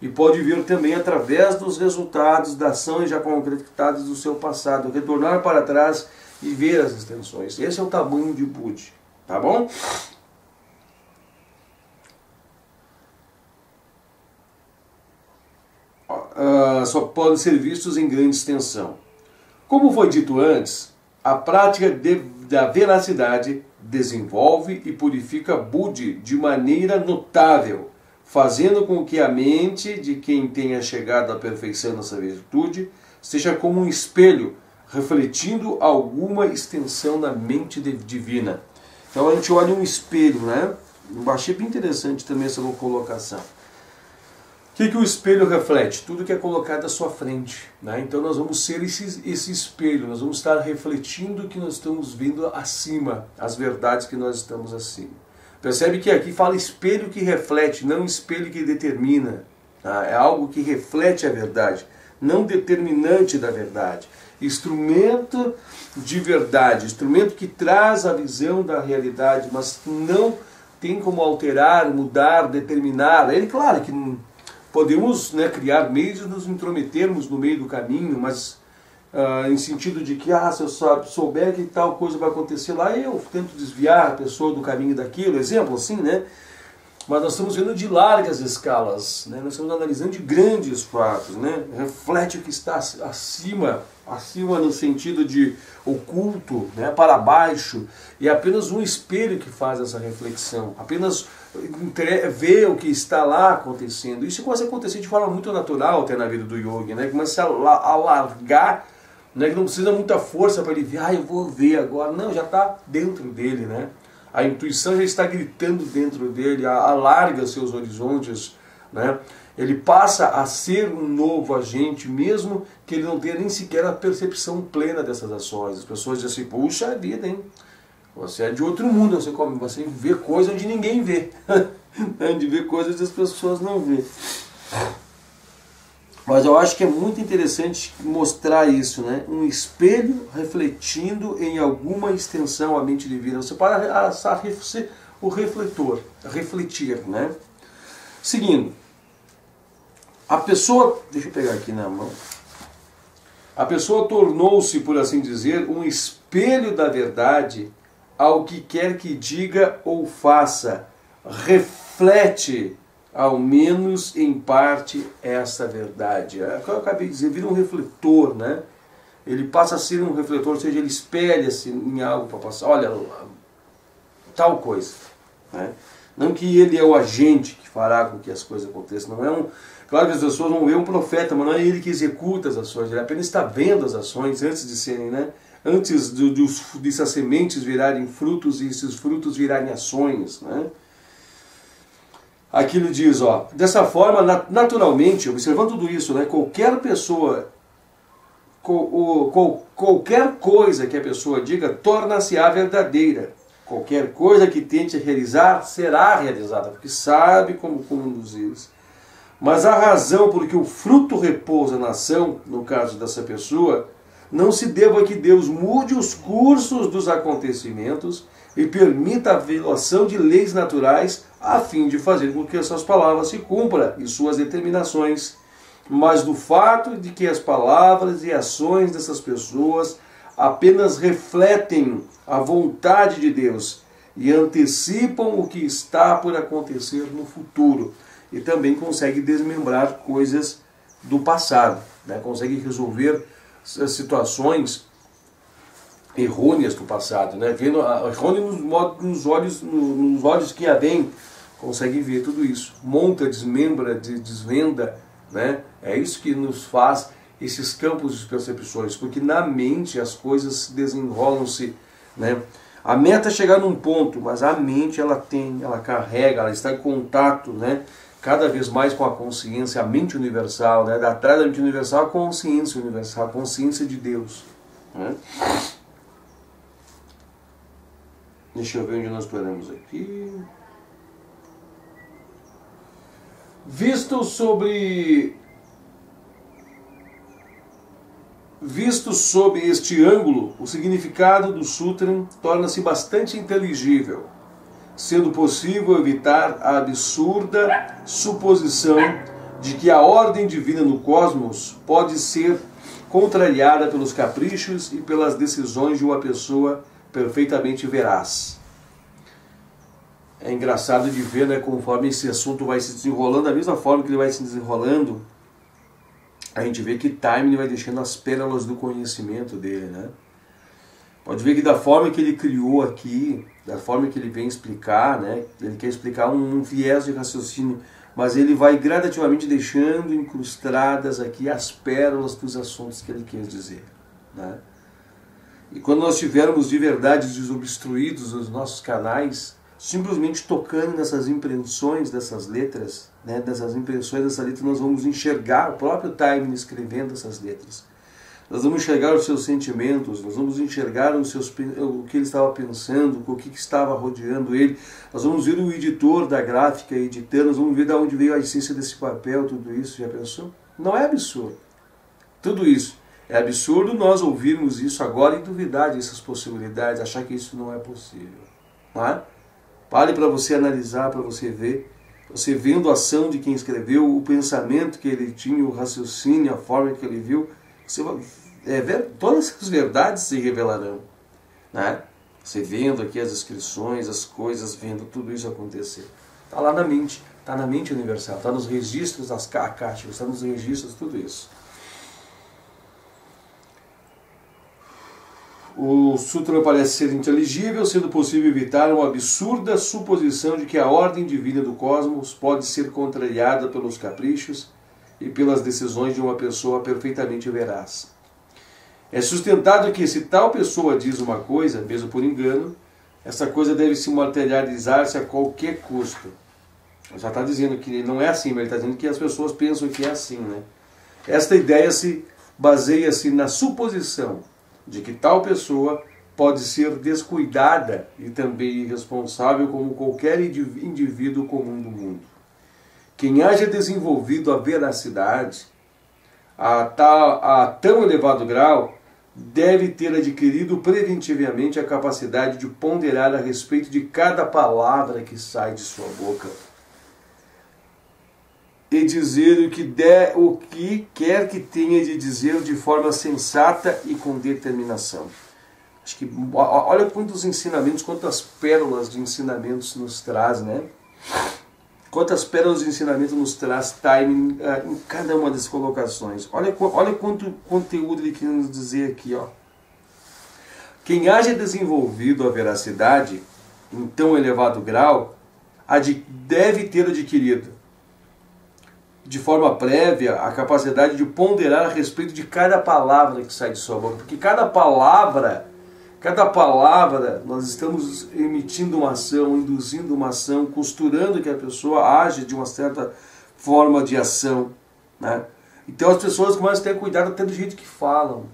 E pode ver também através dos resultados das ações já concretizadas do seu passado, retornar para trás e ver as extensões. Esse é o tamanho de Budi, tá bom? Só podem ser vistos em grande extensão. Como foi dito antes, a prática da veracidade desenvolve e purifica Budi de maneira notável, fazendo com que a mente de quem tenha chegado à perfeição nessa virtude seja como um espelho, refletindo alguma extensão na mente divina. Então a gente olha um espelho, né? Eu achei bem interessante também essa colocação. O que o espelho reflete? Tudo que é colocado à sua frente, né? Então nós vamos ser esse espelho, nós vamos estar refletindo o que nós estamos vendo acima, as verdades que nós estamos acima. Percebe que aqui fala espelho que reflete, não espelho que determina. Tá? É algo que reflete a verdade, não determinante da verdade. Instrumento de verdade, instrumento que traz a visão da realidade, mas não tem como alterar, mudar, determinar. É claro que podemos, né, criar meios de nos intrometermos no meio do caminho, mas em sentido de que, se eu souber que tal coisa vai acontecer lá, eu tento desviar a pessoa do caminho daquilo, exemplo assim, né? Mas nós estamos vendo de largas escalas, né? Nós estamos analisando de grandes fatos, né? Reflete o que está acima no sentido de oculto, né? Para baixo, e é apenas um espelho que faz essa reflexão, apenas vê o que está lá acontecendo. Isso começa a acontecer de forma muito natural até na vida do yogi, né? Começa a largar, né? Que não precisa muita força para ele ver, eu vou ver agora. Não, já está dentro dele, né? A intuição já está gritando dentro dele, alarga seus horizontes, né? Ele passa a ser um novo agente, mesmo que ele não tenha nem sequer a percepção plena dessas ações. As pessoas dizem assim, puxa vida, hein? Você é de outro mundo, você vê coisas onde ninguém vê. De ver coisas que as pessoas não vê. Mas eu acho que é muito interessante mostrar isso, né? Um espelho refletindo em alguma extensão a mente divina. Você para o refletor, refletir, né? Seguindo, a pessoa, deixa eu pegar aqui na mão, a pessoa tornou-se, por assim dizer, um espelho da verdade ao que quer que diga ou faça, reflete ao menos em parte essa verdade. É o que eu acabei de dizer, vira um refletor, né? Ele passa a ser um refletor, ou seja, ele espelha-se em algo para passar, olha, tal coisa, né? Não que ele é o agente que fará com que as coisas aconteçam, não é claro que as pessoas vão ver um profeta, mas não é ele que executa as ações, ele apenas está vendo as ações antes de serem, né? Antes dessas sementes virarem frutos e esses frutos virarem ações, né? Aqui ele diz, dessa forma, naturalmente, observando tudo isso, né, qualquer pessoa, qualquer coisa que a pessoa diga, torna-se-á verdadeira. Qualquer coisa que tente realizar, será realizada, porque sabe como conduzir-se. Mas a razão por que o fruto repousa na ação, no caso dessa pessoa, não se deva que Deus mude os cursos dos acontecimentos e permita a violação de leis naturais a fim de fazer com que essas palavras se cumpram e suas determinações, mas do fato de que as palavras e ações dessas pessoas apenas refletem a vontade de Deus e antecipam o que está por acontecer no futuro, e também consegue desmembrar coisas do passado, né? Consegue resolver situações errôneas do passado, né? Vendo errôneo nos olhos que a veem, consegue ver tudo isso, monta, desmembra, desvenda, né? É isso que nos faz esses campos de percepções, porque na mente as coisas desenrolam-se, né? A meta é chegar num ponto, mas a mente ela carrega, ela está em contato, né? Cada vez mais com a consciência, a mente universal, né? Atrás da mente universal, a consciência universal, a consciência de Deus, né? Deixa eu ver onde nós paramos aqui. Visto sob este ângulo, o significado do Sutra torna-se bastante inteligível, sendo possível evitar a absurda suposição de que a ordem divina no cosmos pode ser contrariada pelos caprichos e pelas decisões de uma pessoa perfeitamente veraz. É engraçado de ver, né, conforme esse assunto vai se desenrolando, da mesma forma que ele vai se desenrolando, a gente vê que Taimni vai deixando as pérolas do conhecimento dele, né? Pode ver que da forma que ele criou aqui, da forma que ele vem explicar, né, ele quer explicar um viés de raciocínio, mas ele vai gradativamente deixando incrustadas aqui as pérolas dos assuntos que ele quer dizer, né? E quando nós tivermos de verdade desobstruídos os nossos canais, simplesmente tocando nessas impressões dessas letras, né, dessas impressões dessa letra, nós vamos enxergar o próprio timing escrevendo essas letras. Nós vamos enxergar os seus sentimentos, nós vamos enxergar o que ele estava pensando, o que estava rodeando ele. Nós vamos ver o editor da gráfica editando, nós vamos ver de onde veio a essência desse papel, tudo isso. Já pensou? Não é absurdo. Tudo isso. É absurdo nós ouvirmos isso agora e duvidar dessas possibilidades, achar que isso não é possível. Não é? Pare para você analisar, para você ver. Você vendo a ação de quem escreveu, o pensamento que ele tinha, o raciocínio, a forma que ele viu, você vai ver, todas as verdades se revelarão. Né? Você vendo aqui as inscrições, as coisas, vendo tudo isso acontecer. Está lá na mente universal, está nos registros das acáticas, está nos registros, tudo isso. O sutra parece ser inteligível, sendo possível evitar uma absurda suposição de que a ordem divina do cosmos pode ser contrariada pelos caprichos e pelas decisões de uma pessoa perfeitamente veraz. É sustentado que se tal pessoa diz uma coisa, mesmo por engano, essa coisa deve se materializar-se a qualquer custo. Já está dizendo que não é assim, mas ele está dizendo que as pessoas pensam que é assim. Né? Esta ideia se baseia-se na suposição de que tal pessoa pode ser descuidada e também irresponsável como qualquer indivíduo comum do mundo. Quem haja desenvolvido a veracidade a tão elevado grau deve ter adquirido preventivamente a capacidade de ponderar a respeito de cada palavra que sai de sua boca e dizer o que quer que tenha de dizer de forma sensata e com determinação. Acho que olha quantos ensinamentos, quantas pérolas de ensinamentos nos traz, né? Quantas pérolas de ensinamento nos traz timing em cada uma das colocações. Olha quanto conteúdo ele quer nos dizer aqui, ó. Quem haja desenvolvido a veracidade em tão elevado grau deve ter adquirido de forma prévia a capacidade de ponderar a respeito de cada palavra que sai de sua boca. Porque cada palavra, nós estamos emitindo uma ação, induzindo uma ação, costurando que a pessoa age de uma certa forma de ação. Né? Então as pessoas começam a ter cuidado até do jeito que falam.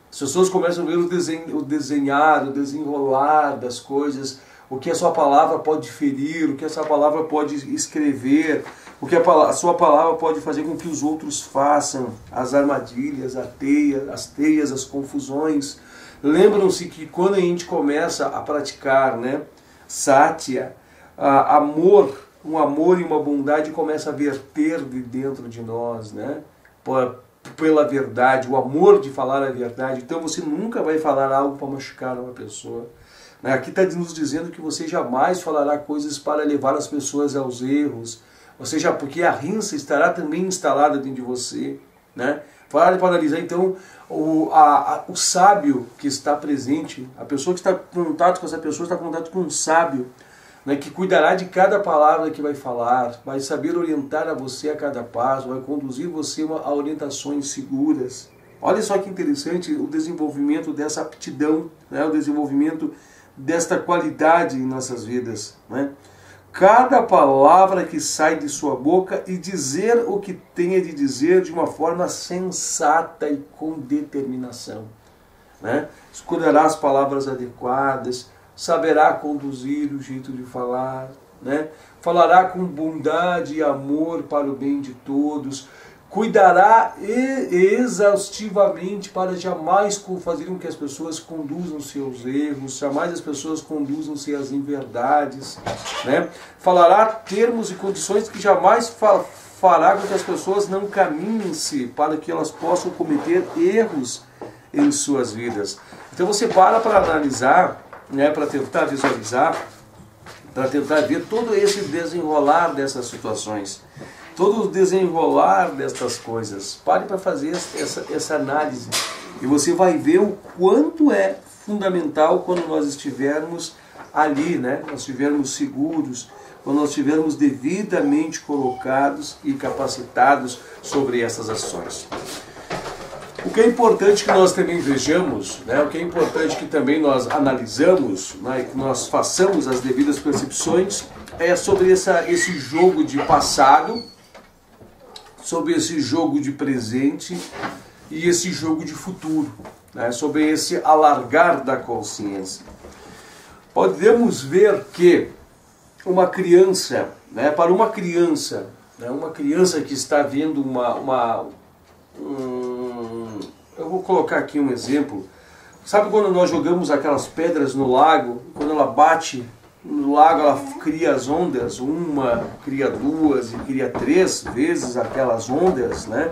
As pessoas começam a ver o desenhar, o desenrolar das coisas, o que a sua palavra pode ferir, o que a sua palavra pode escrever, o que a sua palavra pode fazer com que os outros façam, as armadilhas, as teias, as confusões. Lembram-se que quando a gente começa a praticar, né, satya, um amor e uma bondade começa a verter de dentro de nós, né, pela verdade, o amor de falar a verdade. Então você nunca vai falar algo para machucar uma pessoa. Aqui está nos dizendo que você jamais falará coisas para levar as pessoas aos erros, ou seja, porque a rinça estará também instalada dentro de você. Né? Para analisar então o sábio que está presente, a pessoa que está em contato com essa pessoa está em contato com um sábio, né, que cuidará de cada palavra que vai falar, vai saber orientar a você a cada passo, vai conduzir você a orientações seguras. Olha só que interessante o desenvolvimento dessa aptidão, né, o desenvolvimento desta qualidade em nossas vidas. Né? Cada palavra que sai de sua boca e dizer o que tenha de dizer de uma forma sensata e com determinação. Né? Escolherá as palavras adequadas, saberá conduzir o jeito de falar, né? Falará com bondade e amor para o bem de todos, cuidará exaustivamente para jamais fazer com que as pessoas conduzam seus erros, jamais as pessoas conduzam-se às inverdades, né? Falará termos e condições que jamais fará com que as pessoas não caminhem-se para que elas possam cometer erros em suas vidas. Então você para analisar, né, para tentar visualizar, para tentar ver todo esse desenrolar dessas situações, todo o desenrolar destas coisas. Pare para fazer essa análise e você vai ver o quanto é fundamental quando nós estivermos ali, né? Nós estivermos seguros, quando nós estivermos devidamente colocados e capacitados sobre essas ações. O que é importante que nós também vejamos, né, o que é importante que também nós analisamos, né, que nós façamos as devidas percepções, é sobre esse jogo de passado, sobre esse jogo de presente e esse jogo de futuro, né, sobre esse alargar da consciência. Podemos ver que uma criança, né, para uma criança, né, uma criança que está vendo eu vou colocar aqui um exemplo. Sabe quando nós jogamos aquelas pedras no lago? Quando ela bate no lago, ela cria as ondas. Uma, cria duas e cria 3 vezes aquelas ondas, né?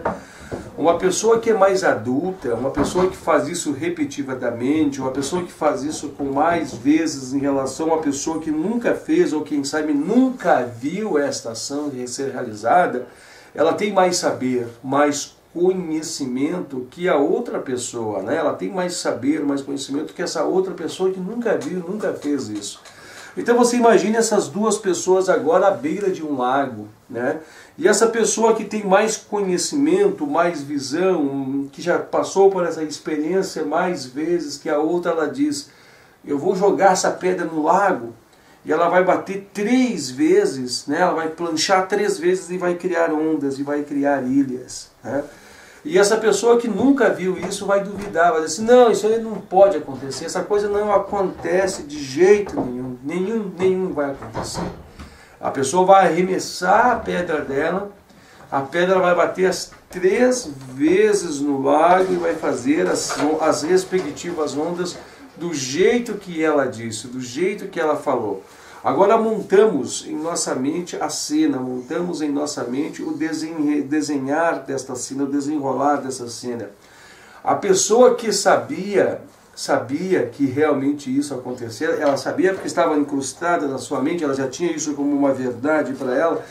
Uma pessoa que é mais adulta, uma pessoa que faz isso repetidamente, uma pessoa que faz isso com mais vezes em relação a uma pessoa que nunca fez ou quem sabe nunca viu esta ação ser realizada, ela tem mais saber, mais conhecimento que a outra pessoa, né? Ela tem mais saber, mais conhecimento que essa outra pessoa que nunca viu, nunca fez isso. Então você imagine essas duas pessoas agora à beira de um lago, né? E essa pessoa que tem mais conhecimento, mais visão, que já passou por essa experiência mais vezes que a outra, ela diz: eu vou jogar essa pedra no lago, e ela vai bater 3 vezes, né? Ela vai planchar 3 vezes e vai criar ondas, e vai criar ilhas, né? E essa pessoa que nunca viu isso vai duvidar, vai dizer assim: não, isso aí não pode acontecer, essa coisa não acontece de jeito nenhum, nenhum vai acontecer. A pessoa vai arremessar a pedra dela, a pedra vai bater as 3 vezes no lago e vai fazer as respectivas ondas do jeito que ela disse, do jeito que ela falou. Agora montamos em nossa mente a cena, montamos em nossa mente o desenhar desta cena, o desenrolar dessa cena. A pessoa que sabia que realmente isso acontecia, ela sabia porque estava incrustada na sua mente, ela já tinha isso como uma verdade para ela,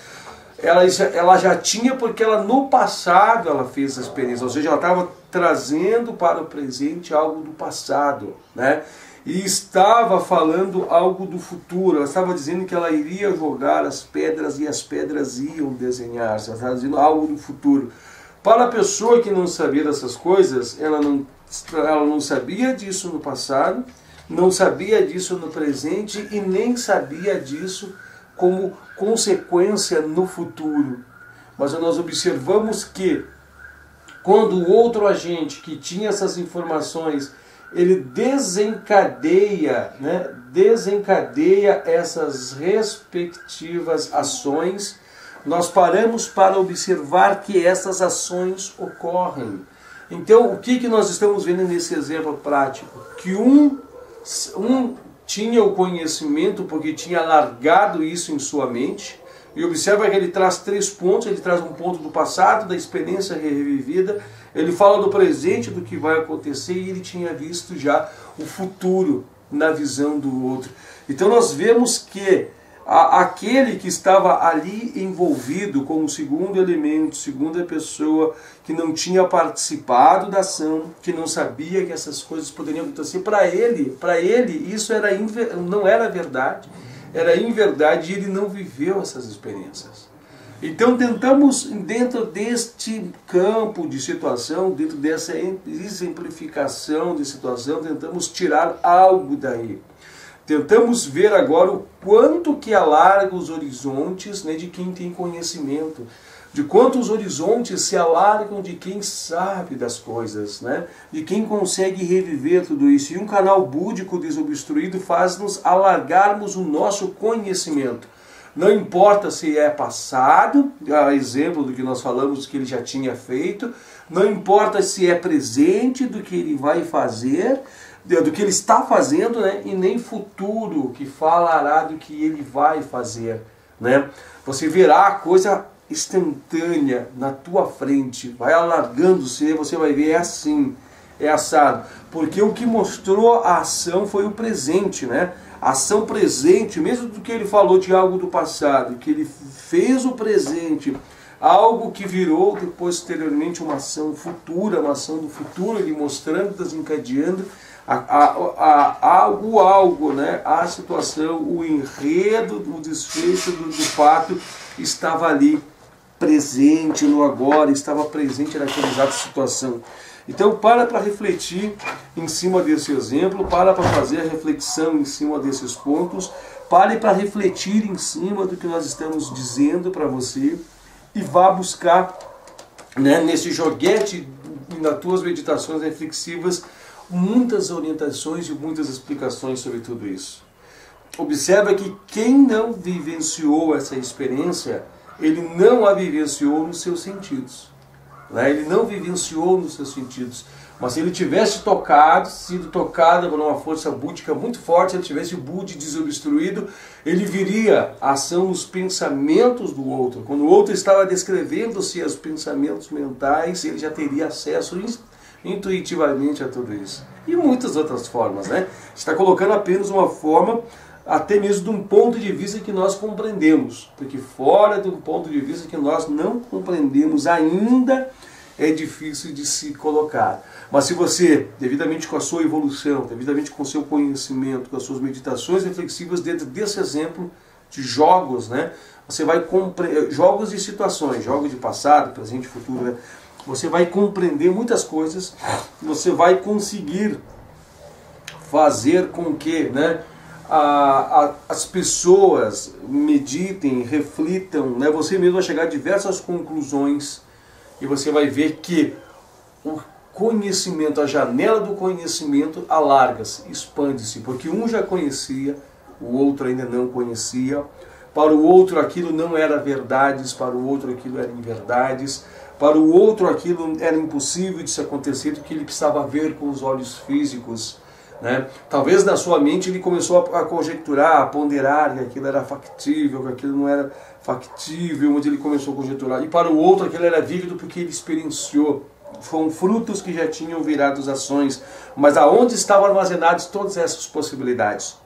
ela já tinha porque ela no passado ela fez essa experiência, ou seja, ela estava trazendo para o presente algo do passado, né? E estava falando algo do futuro, ela estava dizendo que ela iria jogar as pedras e as pedras iam desenhar-se, ela estava dizendo algo do futuro. Para a pessoa que não sabia dessas coisas, ela não sabia disso no passado, não sabia disso no presente e nem sabia disso como consequência no futuro. Mas nós observamos que quando o outro agente que tinha essas informações, ele desencadeia, né, desencadeia essas respectivas ações, nós paramos para observar que essas ações ocorrem. Então, o que nós estamos vendo nesse exemplo prático? Que um tinha o conhecimento porque tinha largado isso em sua mente, e observa que ele traz 3 pontos, ele traz um ponto do passado, da experiência revivida, ele fala do presente, do que vai acontecer, e ele tinha visto já o futuro na visão do outro. Então nós vemos que aquele que estava ali envolvido com o segundo elemento, segunda pessoa, que não tinha participado da ação, que não sabia que essas coisas poderiam acontecer, para ele isso não era verdade, era inverdade, e ele não viveu essas experiências. Então tentamos, dentro deste campo de situação, dentro dessa exemplificação de situação, tentamos tirar algo daí. Tentamos ver agora o quanto que alarga os horizontes, né, de quem tem conhecimento, de quantos horizontes se alargam de quem sabe das coisas, né, de quem consegue reviver tudo isso. E um canal búdico desobstruído faz-nos alargarmos o nosso conhecimento. Não importa se é passado, a exemplo do que nós falamos que ele já tinha feito, não importa se é presente do que ele vai fazer, do que ele está fazendo, né? E nem futuro, que falará do que ele vai fazer, né? Você verá a coisa instantânea na tua frente, vai alargando-se, você vai ver, é assim, é assado. Porque o que mostrou a ação foi o presente, né? A ação presente, mesmo do que ele falou de algo do passado, que ele fez o presente, algo que virou depois, posteriormente, uma ação futura, uma ação do futuro, ele mostrando, desencadeando algo, né? A situação, o enredo, o desfecho do fato estava ali presente no agora, estava presente naquela exata situação. Então para refletir em cima desse exemplo, para fazer a reflexão em cima desses pontos, pare para refletir em cima do que nós estamos dizendo para você e vá buscar, né, nesse joguete, nas tuas meditações reflexivas, muitas orientações e muitas explicações sobre tudo isso. Observa que quem não vivenciou essa experiência, ele não a vivenciou nos seus sentidos. Né? Ele não vivenciou nos seus sentidos. Mas se ele tivesse sido tocado por uma força búdica muito forte, se ele tivesse o Budi desobstruído, ele viria a ação nos pensamentos do outro. Quando o outro estava descrevendo-se os pensamentos mentais, ele já teria acesso intuitivamente a tudo isso. E muitas outras formas, né? Está colocando apenas uma forma, até mesmo de um ponto de vista que nós compreendemos. Porque fora de um ponto de vista que nós não compreendemos ainda, é difícil de se colocar. Mas se você, devidamente com a sua evolução, devidamente com o seu conhecimento, com as suas meditações reflexivas dentro desse exemplo de jogos, né? Você vai compreender, jogos de situações, jogos de passado, presente e futuro, né? Você vai compreender muitas coisas, você vai conseguir fazer com que, né, as pessoas meditem, reflitam, né? Você mesmo vai chegar a diversas conclusões e você vai ver que o conhecimento, a janela do conhecimento alarga-se, expande-se, porque um já conhecia, o outro ainda não conhecia, para o outro aquilo não era verdades, para o outro aquilo era inverdades, para o outro aquilo era impossível de se acontecer, porque ele precisava ver com os olhos físicos. Né? Talvez na sua mente ele começou a conjecturar, a ponderar que aquilo era factível, que aquilo não era factível, onde ele começou a conjecturar. E para o outro aquilo era vívido porque ele experienciou. Foram frutos que já tinham virado ações. Mas aonde estavam armazenadas todas essas possibilidades?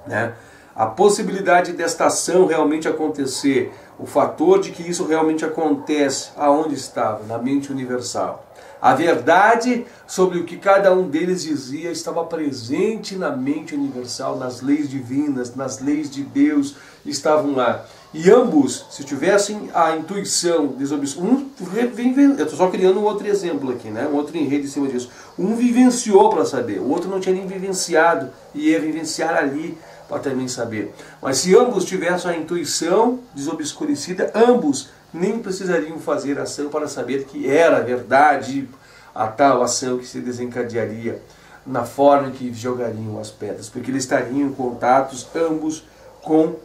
Né? A possibilidade desta ação realmente acontecer, o fator de que isso realmente acontece, aonde estava? Na mente universal. A verdade sobre o que cada um deles dizia estava presente na mente universal, nas leis divinas, nas leis de Deus, estavam lá. E ambos, se tivessem a intuição eu estou só criando um outro exemplo aqui, né? Um outro enredo em cima disso. Um vivenciou para saber, o outro não tinha nem vivenciado, e ia vivenciar ali para também saber. Mas se ambos tivessem a intuição desobscurecida, ambos nem precisariam fazer ação para saber que era verdade a tal ação que se desencadearia na forma que jogariam as pedras, porque eles estariam em contatos ambos com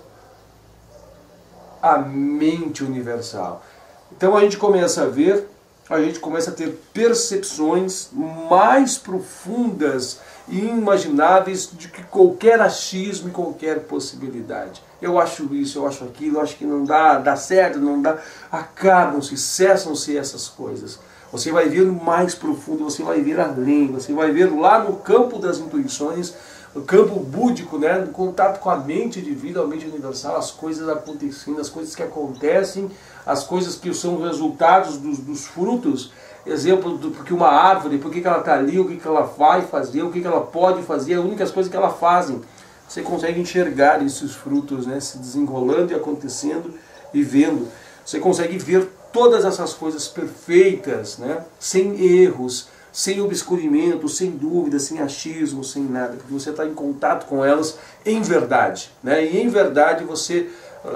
a mente universal. Então a gente começa a ver, a gente começa a ter percepções mais profundas e inimagináveis de que qualquer achismo e qualquer possibilidade. Eu acho isso, eu acho aquilo, eu acho que não dá certo, não dá. Acabam-se, cessam-se essas coisas. Você vai ver mais profundo, você vai ver além, você vai ver lá no campo das intuições, no campo búdico, né, no contato com a mente divina, a mente universal, as coisas acontecendo, as coisas que acontecem, as coisas que são resultados dos frutos. Exemplo do porque uma árvore, por que ela está ali, o que ela vai fazer, o que ela pode fazer, as únicas coisas que ela fazem. Você consegue enxergar esses frutos, né, se desenrolando e acontecendo e vendo. Você consegue ver todas essas coisas perfeitas, né, sem erros, sem obscurimento, sem dúvida, sem achismo, sem nada, porque você está em contato com elas em verdade. Né, e em verdade você,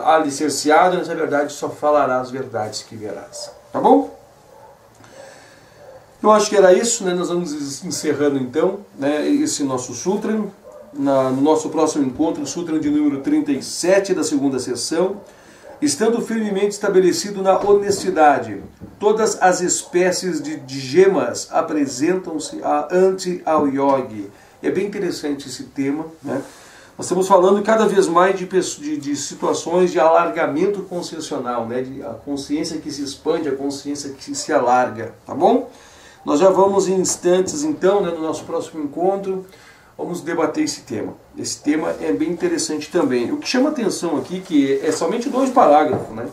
alicerciado nessa verdade, só falará as verdades que verás. Tá bom? Eu acho que era isso, né? Nós vamos encerrando então, né, esse nosso Sutra. No nosso próximo encontro, o Sutra de número 37 da segunda sessão. Estando firmemente estabelecido na honestidade, todas as espécies de gemas apresentam-se ante ao yogi. É bem interessante esse tema, né? Nós estamos falando cada vez mais de situações de alargamento consciencial, né? A consciência que se expande, a consciência que se alarga, tá bom? Nós já vamos em instantes, então, né, no nosso próximo encontro, vamos debater esse tema. Esse tema é bem interessante também. O que chama atenção aqui que é somente 2 parágrafos, né?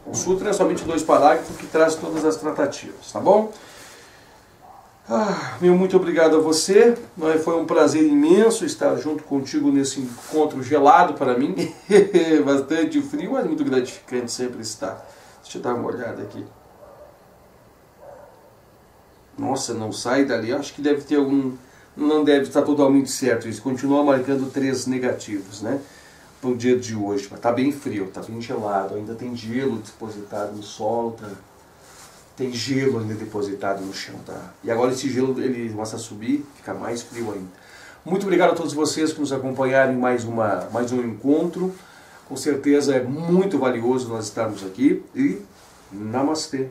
O Sutra é somente 2 parágrafos que traz todas as tratativas, tá bom? Meu muito obrigado a você. Foi um prazer imenso estar junto contigo nesse encontro gelado para mim. Bastante frio, mas muito gratificante sempre estar. Deixa eu dar uma olhada aqui. Nossa, não sai dali. Acho que deve ter algum... Não deve estar totalmente certo isso. Continua marcando 3 negativos, né? Para o dia de hoje. Mas tá bem frio, tá bem gelado. Ainda tem gelo depositado no solo, tá? Tem gelo ainda depositado no chão, tá? E agora esse gelo ele começa a subir, fica mais frio ainda. Muito obrigado a todos vocês que nos acompanharam em mais um encontro. Com certeza é muito valioso nós estarmos aqui. E namastê!